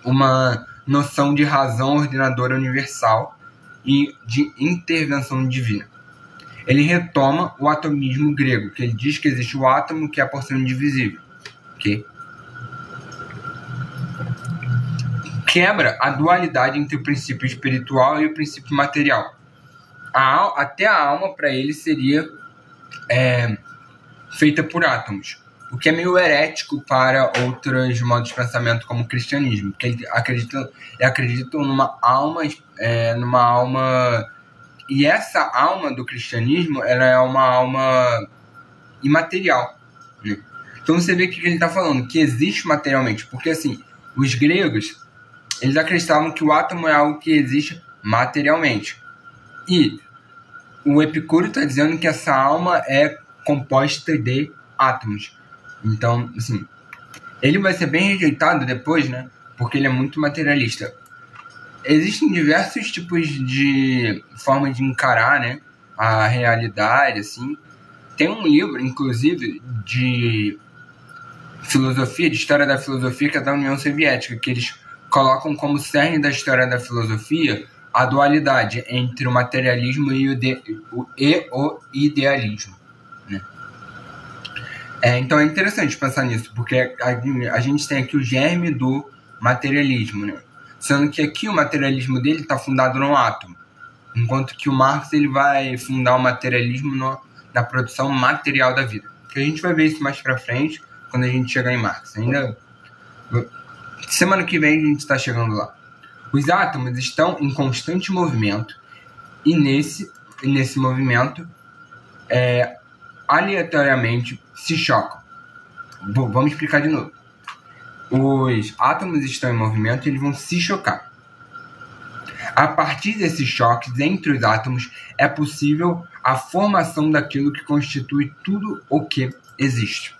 uma noção de razão ordenadora universal e de intervenção divina. Ele retoma o atomismo grego, que ele diz que existe o átomo, que é a porção indivisível. Okay? Quebra a dualidade entre o princípio espiritual e o princípio material. Até a alma, para ele, seria feita por átomos, o que é meio herético para outros modos de pensamento, como o cristianismo, porque ele acreditam numa alma, e essa alma do cristianismo, ela é uma alma imaterial, né? Então você vê o que ele está falando, que existe materialmente, porque assim, os gregos, eles acreditavam que o átomo é algo que existe materialmente, e o Epicuro está dizendo que essa alma é composta de átomos. Então, assim, ele vai ser bem rejeitado depois, né? Porque ele é muito materialista. Existem diversos tipos de formas de encarar, né, a realidade, assim. Tem um livro, inclusive, de filosofia, de história da filosofia, que é da União Soviética, que eles colocam como cerne da história da filosofia a dualidade entre o materialismo e o idealismo, né? Então é interessante pensar nisso, porque a gente tem aqui o germe do materialismo, né? Sendo que aqui o materialismo dele está fundado no átomo, enquanto que o Marx ele vai fundar o materialismo na produção material da vida. Que a gente vai ver isso mais pra frente, quando a gente chegar em Marx. Semana que vem a gente está chegando lá. Os átomos estão em constante movimento e nesse movimento aleatoriamente se chocam. Vamos explicar de novo. Os átomos estão em movimento e eles vão se chocar. A partir desses choques entre os átomos é possível a formação daquilo que constitui tudo o que existe.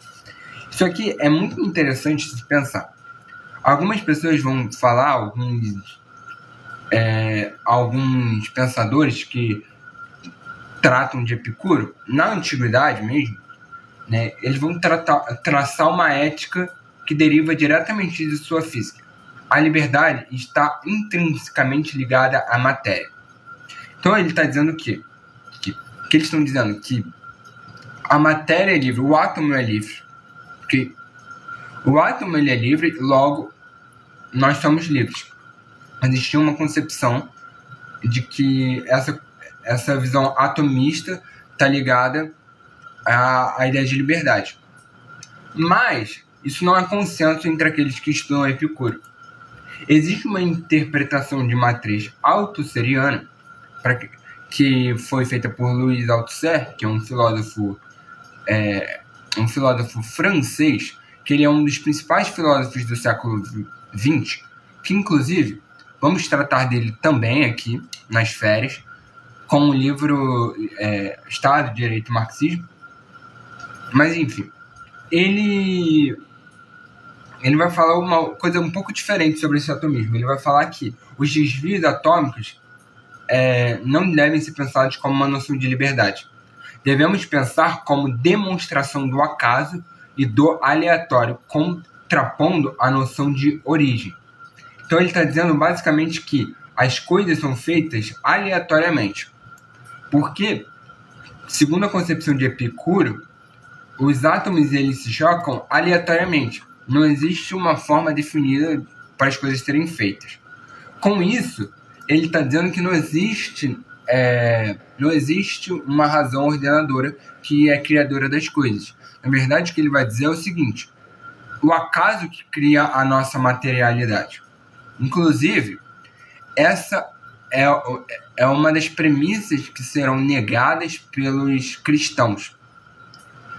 Isso aqui é muito interessante de se pensar. Algumas pessoas vão falar, alguns pensadores que tratam de Epicuro, na antiguidade mesmo, né, eles vão traçar uma ética que deriva diretamente de sua física. a liberdade está intrinsecamente ligada à matéria. Então ele está dizendo que eles estão dizendo que a matéria é livre, o átomo é livre. Que o átomo ele é livre, logo nós somos livres. Existia uma concepção de que essa visão atomista está ligada à ideia de liberdade. Mas isso não é consenso entre aqueles que estudam Epicuro. Existe uma interpretação de matriz altusseriana que foi feita por Louis Althusser, que é um filósofo francês, que ele é um dos principais filósofos do século XX, que inclusive vamos tratar dele também aqui nas férias, com o livro Estado, Direito e Marxismo. Mas enfim, ele vai falar uma coisa um pouco diferente sobre esse atomismo. Ele vai falar que os desvios atômicos não devem ser pensados como uma noção de liberdade. Devemos pensar como demonstração do acaso e do aleatório, contrapondo a noção de origem. Então ele está dizendo basicamente que as coisas são feitas aleatoriamente. Porque, segundo a concepção de Epicuro, os átomos eles se chocam aleatoriamente. Não existe uma forma definida para as coisas serem feitas. Com isso, ele está dizendo que não existe uma razão ordenadora que é criadora das coisas. Na verdade, o que ele vai dizer é o seguinte: o acaso que cria a nossa materialidade. Inclusive, essa é uma das premissas que serão negadas pelos cristãos.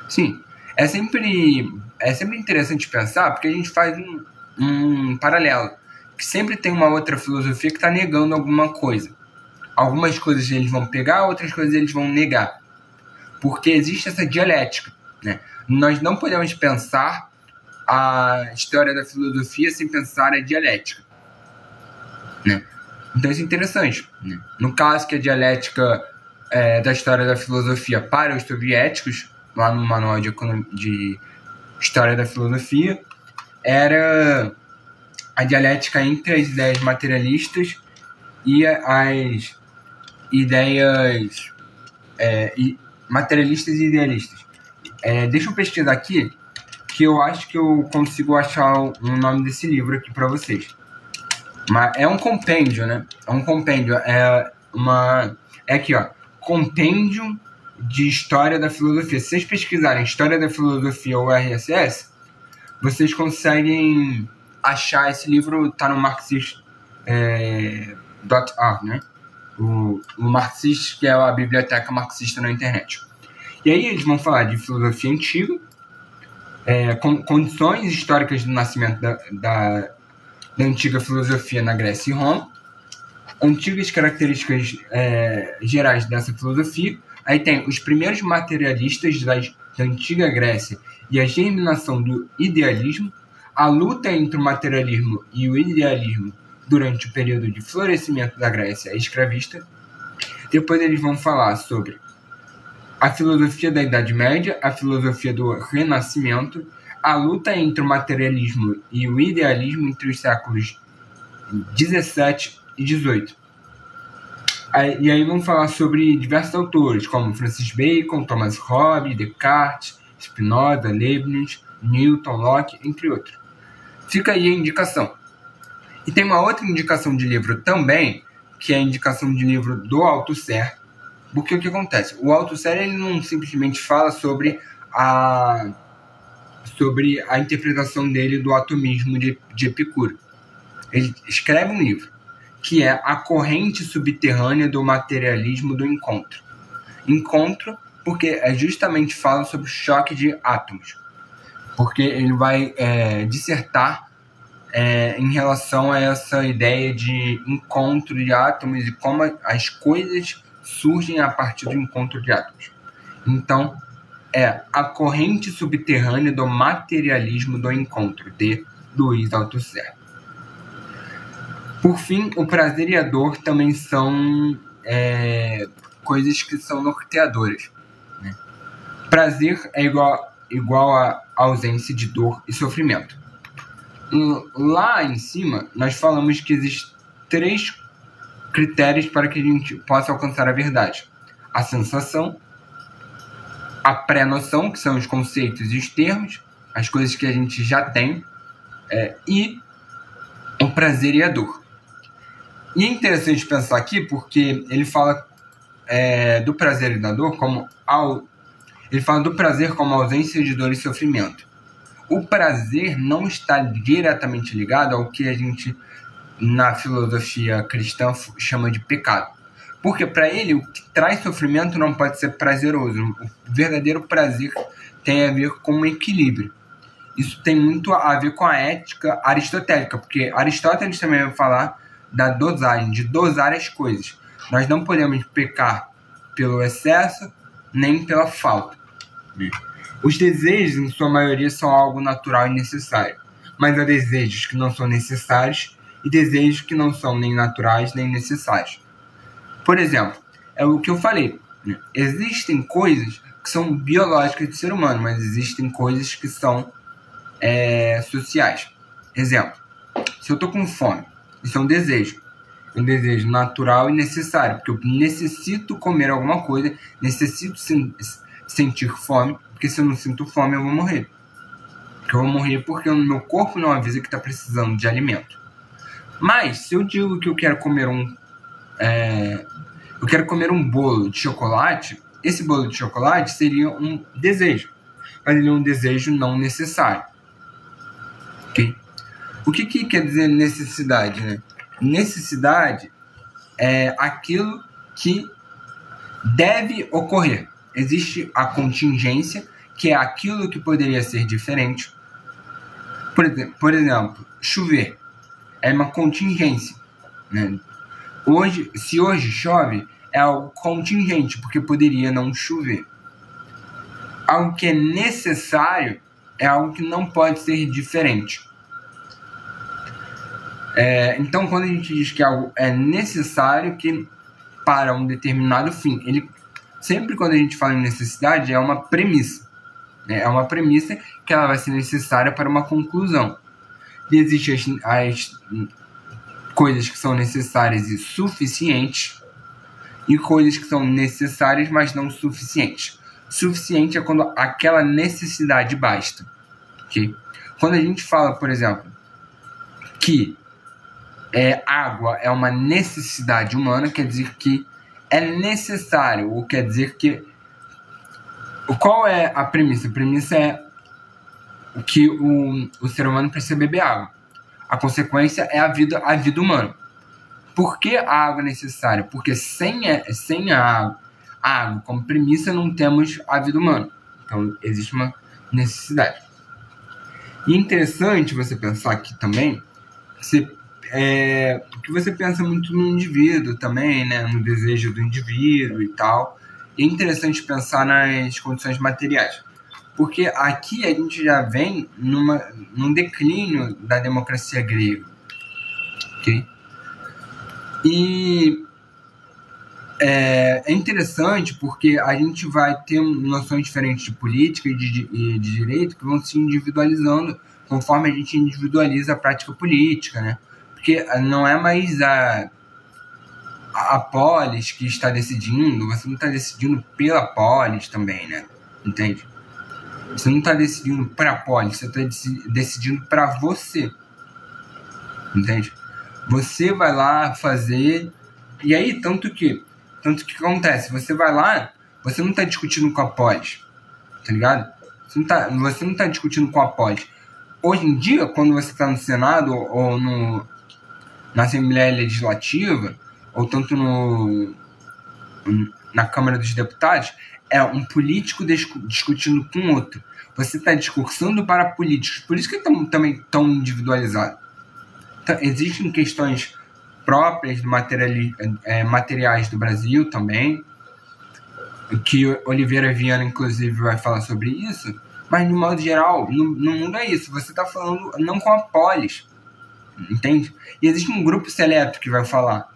Sim, é sempre interessante pensar, porque a gente faz um paralelo, que sempre tem uma outra filosofia que está negando alguma coisa. Algumas coisas eles vão pegar, outras coisas eles vão negar. Porque existe essa dialética, né? Nós não podemos pensar a história da filosofia sem pensar a dialética, né? Então isso é interessante, né? No caso que a dialética da história da filosofia para os soviéticos, lá no manual de História da Filosofia, era a dialética entre as ideias materialistas e as ideias materialistas e idealistas. Deixa eu pesquisar aqui, que eu acho que eu consigo achar o nome desse livro aqui para vocês. Mas é um compêndio, né? É um compêndio. É aqui, ó. Compêndio de História da Filosofia. Se vocês pesquisarem História da Filosofia ou RSS, vocês conseguem achar esse livro. Tá no Marxist.org, né? O Marxist, que é a biblioteca marxista na internet. E aí eles vão falar de filosofia antiga, condições históricas do nascimento da antiga filosofia na Grécia e Roma, antigas características gerais dessa filosofia. Aí tem os primeiros materialistas da antiga Grécia e a germinação do idealismo, a luta entre o materialismo e o idealismo durante o período de florescimento da Grécia escravista. Depois eles vão falar sobre a filosofia da Idade Média, a filosofia do Renascimento, a luta entre o materialismo e o idealismo entre os séculos 17 e 18. E aí vão falar sobre diversos autores, como Francis Bacon, Thomas Hobbes, Descartes, Spinoza, Leibniz, Newton, Locke, entre outros. Fica aí a indicação. E tem uma outra indicação de livro também, que é a indicação de livro do Althusser. Porque o que acontece? O Althusser ele não simplesmente fala sobre a interpretação dele do atomismo de Epicuro. Ele escreve um livro, que é A Corrente Subterrânea do Materialismo do Encontro. Encontro porque justamente fala sobre o choque de átomos. Porque ele vai dissertar em relação a essa ideia de encontro de átomos e como as coisas surgem a partir do encontro de átomos. Então, A Corrente Subterrânea do Materialismo do Encontro, de Louis Althusser. Por fim, o prazer e a dor também são coisas que são norteadoras, né? Prazer é igual a ausência de dor e sofrimento. Lá em cima, nós falamos que existem 3 critérios para que a gente possa alcançar a verdade: a sensação, a pré-noção, que são os conceitos e os termos, as coisas que a gente já tem, e o prazer e a dor. E é interessante pensar aqui porque ele fala do prazer e da dor como ele fala do prazer como ausência de dor e sofrimento. O prazer não está diretamente ligado ao que a gente, na filosofia cristã, chama de pecado. Porque para ele, o que traz sofrimento não pode ser prazeroso. O verdadeiro prazer tem a ver com o equilíbrio. Isso tem muito a ver com a ética aristotélica, porque Aristóteles também vai falar da dosagem, de dosar as coisas. Nós não podemos pecar pelo excesso, nem pela falta. Os desejos, em sua maioria, são algo natural e necessário. Mas há desejos que não são necessários e desejos que não são nem naturais nem necessários. Por exemplo, é o que eu falei, né? Existem coisas que são biológicas do ser humano, mas existem coisas que são sociais. Exemplo, se eu estou com fome, isso é um desejo natural e necessário, porque eu necessito comer alguma coisa, necessito sentir fome, porque se eu não sinto fome eu vou morrer. Porque eu vou morrer porque o meu corpo não avisa que está precisando de alimento. Mas se eu digo que eu quero comer um bolo de chocolate, esse bolo de chocolate seria um desejo, mas ele é um desejo não necessário. Okay? O que quer dizer necessidade, né? Necessidade é aquilo que deve ocorrer. Existe a contingência, que é aquilo que poderia ser diferente. Por exemplo, chover é uma contingência, né? Se hoje chove, é algo contingente, porque poderia não chover. Algo que é necessário é algo que não pode ser diferente. Então, quando a gente diz que algo é necessário para um determinado fim, sempre quando a gente fala em necessidade, é uma premissa. Né? É uma premissa que ela vai ser necessária para uma conclusão. E existem as coisas que são necessárias e suficientes, e coisas que são necessárias, mas não suficientes. Suficiente é quando aquela necessidade basta. Okay? Quando a gente fala, por exemplo, que água é uma necessidade humana, quer dizer que é necessário, ou quer dizer que... Qual é a premissa? A premissa é que o ser humano precisa beber água. A consequência é a vida humana. Por que a água é necessária? Porque sem a água como premissa não temos a vida humana. Então existe uma necessidade. E é interessante você pensar aqui também, porque você pensa muito no indivíduo também, né? No desejo do indivíduo e tal. E é interessante pensar nas condições materiais. Porque aqui a gente já vem num declínio da democracia grega. Okay? E é interessante porque a gente vai ter noções diferentes de política e de direito que vão se individualizando conforme a gente individualiza a prática política, né? Porque não é mais a polis que está decidindo, você não está decidindo pela polis também, né? Entende? Você não está decidindo para a polis, você está decidindo para você. Entende? Você vai lá fazer... E aí, tanto que acontece? Você vai lá, você não está discutindo com a polis, tá ligado? Você não está discutindo com a polis. Hoje em dia, quando você está no Senado ou na Assembleia Legislativa, ou tanto na Câmara dos Deputados, é um político discutindo com outro. Você está discursando para políticos. Por isso que também tão individualizado. Então, existem questões próprias materiais do Brasil também, que Oliveira Viana, inclusive, vai falar sobre isso. Mas, de modo geral, no mundo é isso. Você está falando não com a polis, entende? E existe um grupo seleto que vai falar.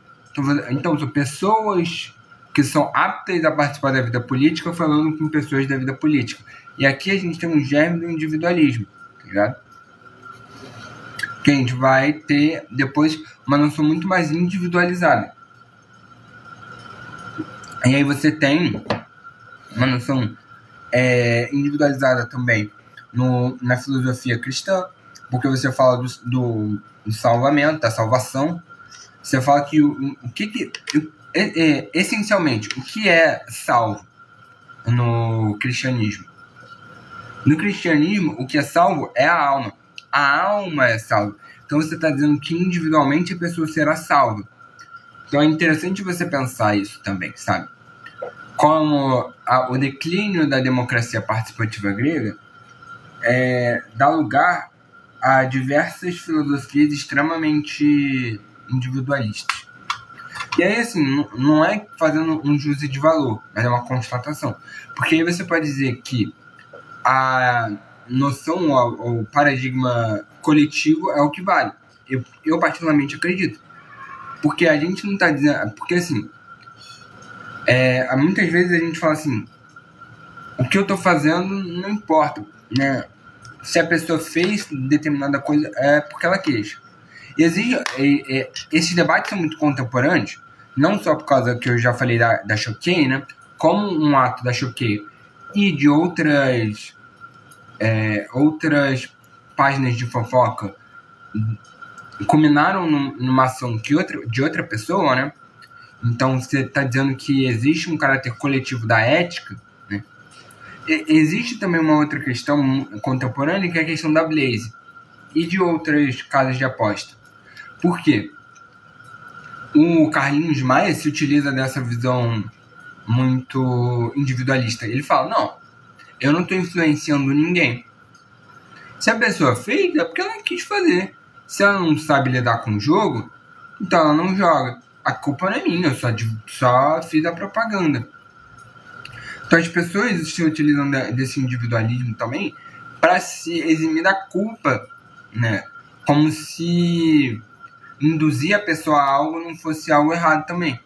Então, são pessoas que são aptas a participar da vida política falando com pessoas da vida política. E aqui a gente tem um germe do individualismo, tá ligado? que a gente vai ter depois uma noção muito mais individualizada. E aí você tem uma noção individualizada também na filosofia cristã, porque você fala do salvamento, da salvação. Você fala que essencialmente, o que é salvo no cristianismo? No cristianismo, o que é salvo é a alma. A alma é salva. Então você está dizendo que individualmente a pessoa será salva. Então é interessante você pensar isso também, sabe? Como o declínio da democracia participativa grega dá lugar a diversas filosofias extremamente individualistas. E aí, assim, não é fazendo um juízo de valor, mas é uma constatação. Porque aí você pode dizer que a noção, o paradigma coletivo é o que vale. Eu particularmente acredito. Porque a gente não está dizendo... Porque, assim, muitas vezes a gente fala assim, o que eu estou fazendo não importa, né? Se a pessoa fez determinada coisa, é porque ela quis. Esses debates são muito contemporâneos, não só por causa que eu já falei da Choquei, né? Como um ato da Choquei e de outras páginas de fofoca culminaram numa ação de outra pessoa, né? Então você está dizendo que existe um caráter coletivo da ética, né? Existe também uma outra questão contemporânea, que é a questão da Blaze e de outras casas de aposta. Por quê? O Carlinhos Maia se utiliza dessa visão muito individualista. Ele fala, não, eu não estou influenciando ninguém. Se a pessoa fez, é porque ela quis fazer. Se ela não sabe lidar com o jogo, então ela não joga. A culpa não é minha, eu só fiz a propaganda. Então as pessoas se utilizam desse individualismo também para se eximir da culpa, né? Como se induzir a pessoa a algo não fosse algo errado também.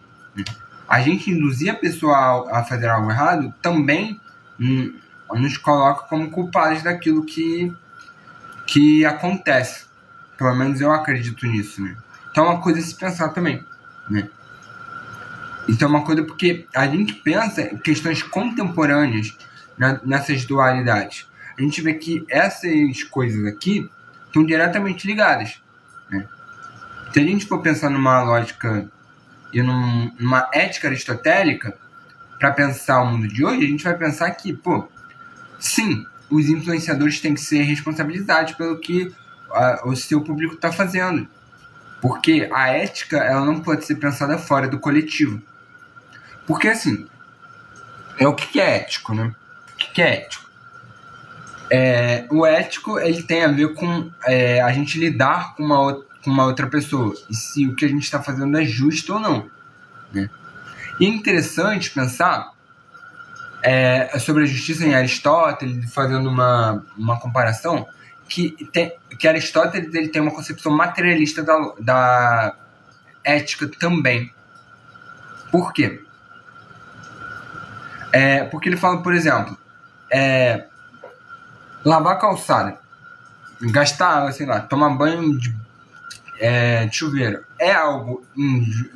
A gente induzir a pessoa a fazer algo errado também nos coloca como culpados daquilo que acontece. Pelo menos eu acredito nisso, né? Então é uma coisa a se pensar também, né? Então é uma coisa porque a gente pensa em questões contemporâneas nessas dualidades. A gente vê que essas coisas aqui estão diretamente ligadas, né? Se a gente for pensar numa lógica e numa ética aristotélica para pensar o mundo de hoje, a gente vai pensar que, sim, os influenciadores têm que ser responsabilizados pelo que o seu público está fazendo. Porque a ética ela não pode ser pensada fora do coletivo. Porque, assim, o que é ético, né? O que é ético? O ético ele tem a ver com a gente lidar com uma outra pessoa. E se o que a gente está fazendo é justo ou não, né? E é interessante pensar sobre a justiça em Aristóteles, fazendo uma comparação, que Aristóteles ele tem uma concepção materialista da ética também. Por quê? Porque ele fala, por exemplo, lavar calçada, gastar água, sei lá, tomar banho de chuveiro, é algo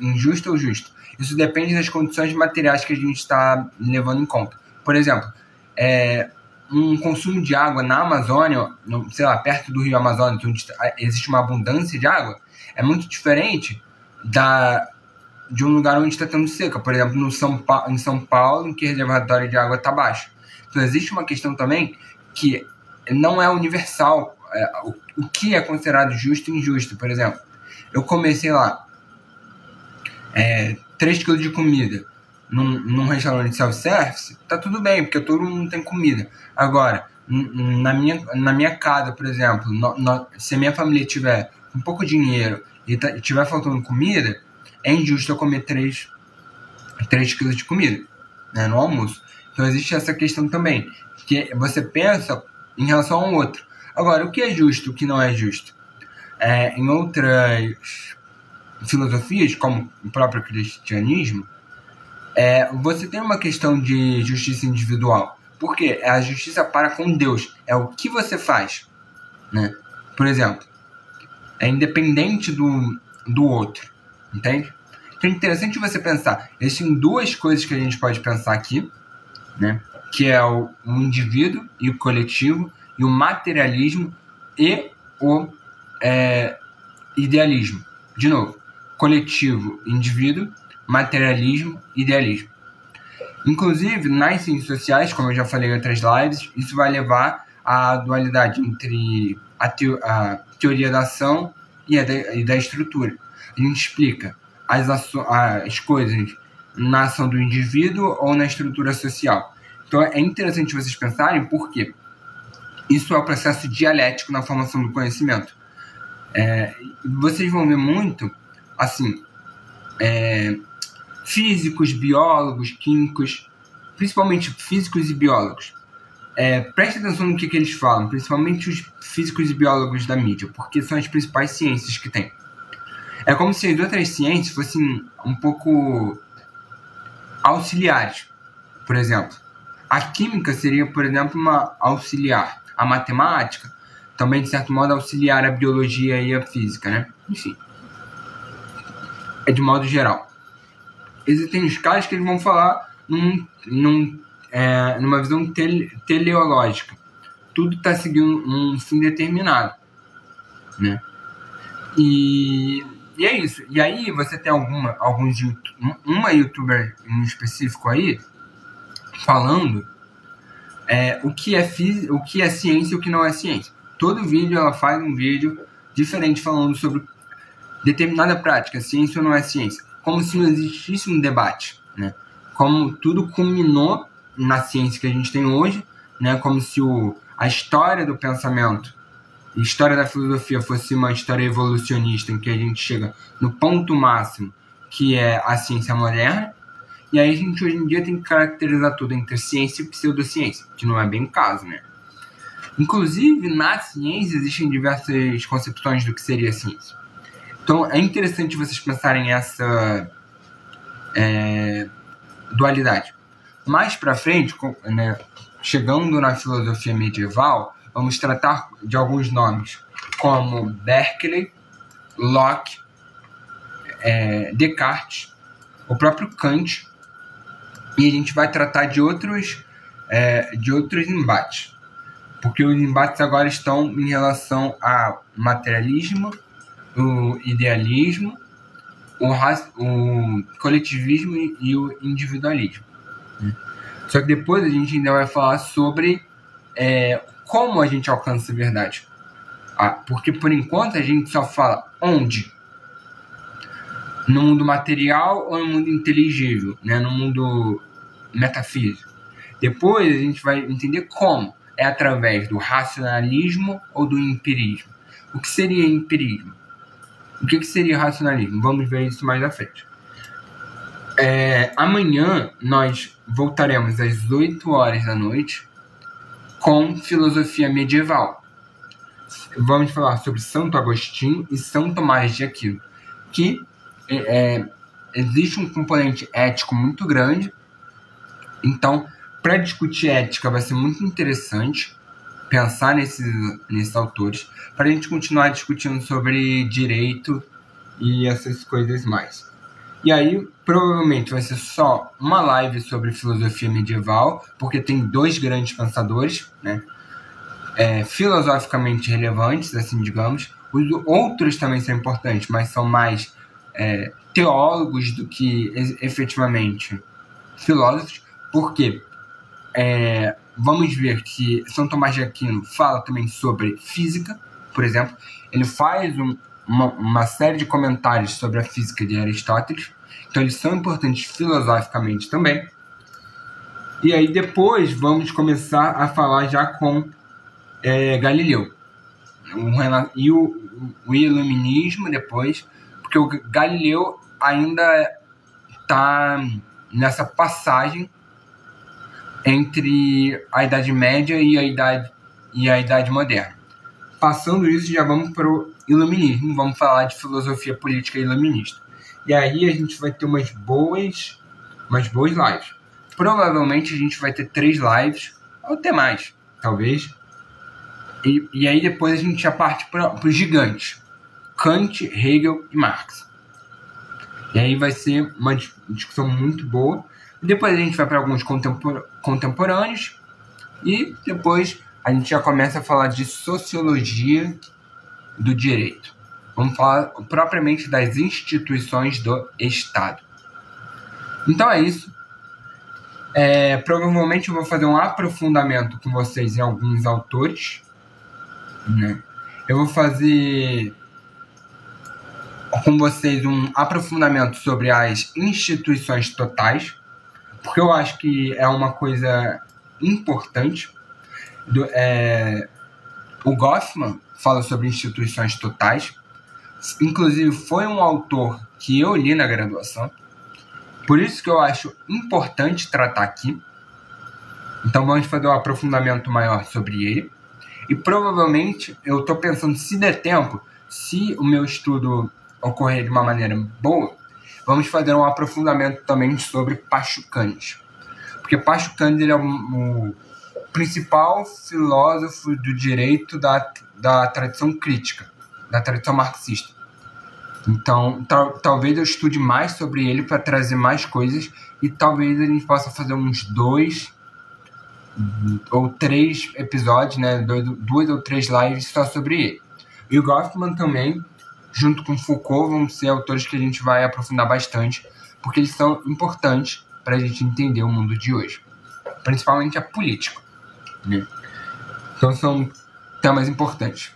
injusto ou justo? Isso depende das condições materiais que a gente está levando em conta. Por exemplo, um consumo de água na Amazônia, sei lá, perto do rio Amazonas, onde existe uma abundância de água, é muito diferente de um lugar onde está tendo seca. Por exemplo, em São Paulo, em que o reservatório de água está baixo. Então, existe uma questão também que não é universal. O que é considerado justo e injusto, por exemplo. Eu comecei lá 3 kg de comida num restaurante self-service, tá tudo bem, porque todo mundo tem comida. Agora, na minha casa, por exemplo, se a minha família tiver um pouco de dinheiro e tiver faltando comida, é injusto eu comer 3 kg de comida, né, no almoço. Então existe essa questão também, que você pensa em relação ao outro. Agora, o que é justo, o que não é justo? Em outras filosofias, como o próprio cristianismo, você tem uma questão de justiça individual. Por quê? A justiça para com Deus. É o que você faz, né? Por exemplo, é independente do outro, entende? Então é interessante você pensar. Existem duas coisas que a gente pode pensar aqui, né? Que é o indivíduo e o coletivo, e o materialismo e o idealismo. De novo, coletivo, indivíduo, materialismo, idealismo. Inclusive, nas ciências sociais, como eu já falei em outras lives, isso vai levar à dualidade entre a teoria da ação e da estrutura. A gente explica as coisas na ação do indivíduo ou na estrutura social. Então, é interessante vocês pensarem porque isso é o processo dialético na formação do conhecimento. Vocês vão ver muito, assim, físicos, biólogos, químicos, principalmente físicos e biólogos. Preste atenção no que eles falam, principalmente os físicos e biólogos da mídia, porque são as principais ciências que tem. É como se as outras ciências fossem um pouco auxiliares. Por exemplo, a química seria, por exemplo, uma auxiliar. A matemática também, de certo modo, auxiliar a biologia e a física, né? Enfim, de modo geral. Existem os casos que eles vão falar numa visão teleológica. Tudo está seguindo um fim determinado, né? E é isso. E aí você tem uma youtuber em específico aí falando o que é ciência e o que não é ciência. Todo vídeo ela faz um vídeo diferente falando sobre determinada prática, ciência ou não é ciência, como se não existisse um debate, né? Como tudo culminou na ciência que a gente tem hoje, né? Como se a história do pensamento, a história da filosofia fosse uma história evolucionista em que a gente chega no ponto máximo, que é a ciência moderna, e aí a gente hoje em dia tem que caracterizar tudo entre ciência e pseudociência, que não é bem o caso, né? Inclusive, na ciência existem diversas concepções do que seria ciência. Então, é interessante vocês pensarem essa dualidade. Mais para frente, né, chegando na filosofia medieval, vamos tratar de alguns nomes, como Berkeley, Locke, Descartes, o próprio Kant, e a gente vai tratar de outros embates, porque os embates agora estão em relação ao materialismo, o idealismo, o coletivismo e o individualismo. Só que depois a gente ainda vai falar sobre como a gente alcança a verdade. Porque por enquanto a gente só fala onde? No mundo material ou no mundo inteligível, né? No mundo metafísico. Depois a gente vai entender como. É através do racionalismo ou do empirismo. O que seria empirismo? O que seria racionalismo? Vamos ver isso mais à frente. Amanhã nós voltaremos às 8 horas da noite com filosofia medieval. Vamos falar sobre Santo Agostinho e São Tomás de Aquino, que existe um componente ético muito grande. Então, para discutir ética vai ser muito interessante pensar nesses autores, para a gente continuar discutindo sobre direito e essas coisas mais. E aí, provavelmente vai ser só uma live sobre filosofia medieval, porque tem dois grandes pensadores, né? Filosoficamente relevantes, assim digamos. Os outros também são importantes, mas são mais teólogos do que efetivamente filósofos, porque vamos ver que São Tomás de Aquino fala também sobre física, por exemplo. Ele faz uma série de comentários sobre a física de Aristóteles, então eles são importantes filosoficamente também. E aí depois vamos começar a falar já com Galileu e o iluminismo depois, porque o Galileu ainda está nessa passagem entre a Idade Média e a Idade Moderna. Passando isso, já vamos para o iluminismo, vamos falar de filosofia política iluminista. E aí a gente vai ter umas boas lives. Provavelmente a gente vai ter 3 lives, ou até mais, talvez. E aí depois a gente já parte para os gigantes. Kant, Hegel e Marx. E aí vai ser uma discussão muito boa. Depois a gente vai para alguns contemporâneos e depois a gente já começa a falar de sociologia do direito. Vamos falar propriamente das instituições do Estado. Então é isso. Provavelmente eu vou fazer um aprofundamento com vocês em alguns autores, né? Eu vou fazer com vocês um aprofundamento sobre as instituições totais, porque eu acho que é uma coisa importante. O Goffman fala sobre instituições totais, inclusive foi um autor que eu li na graduação, por isso que eu acho importante tratar aqui. Então vamos fazer um aprofundamento maior sobre ele, e provavelmente eu estou pensando, se der tempo, se o meu estudo ocorrer de uma maneira boa, vamos fazer um aprofundamento também sobre Pachucanes, porque Pachucanes ele é o principal filósofo do direito da tradição crítica, da tradição marxista. Então, talvez eu estude mais sobre ele para trazer mais coisas, e talvez a gente possa fazer uns 2 ou 3 episódios, né, 2 ou 3 lives só sobre ele. E o Goffman também, junto com Foucault, vão ser autores que a gente vai aprofundar bastante, porque eles são importantes para a gente entender o mundo de hoje, principalmente a política, né? Então são temas importantes.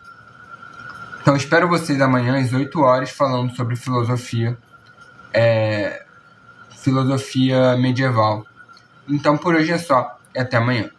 Então espero vocês amanhã às 8 horas falando sobre filosofia medieval. Então por hoje é só, e até amanhã.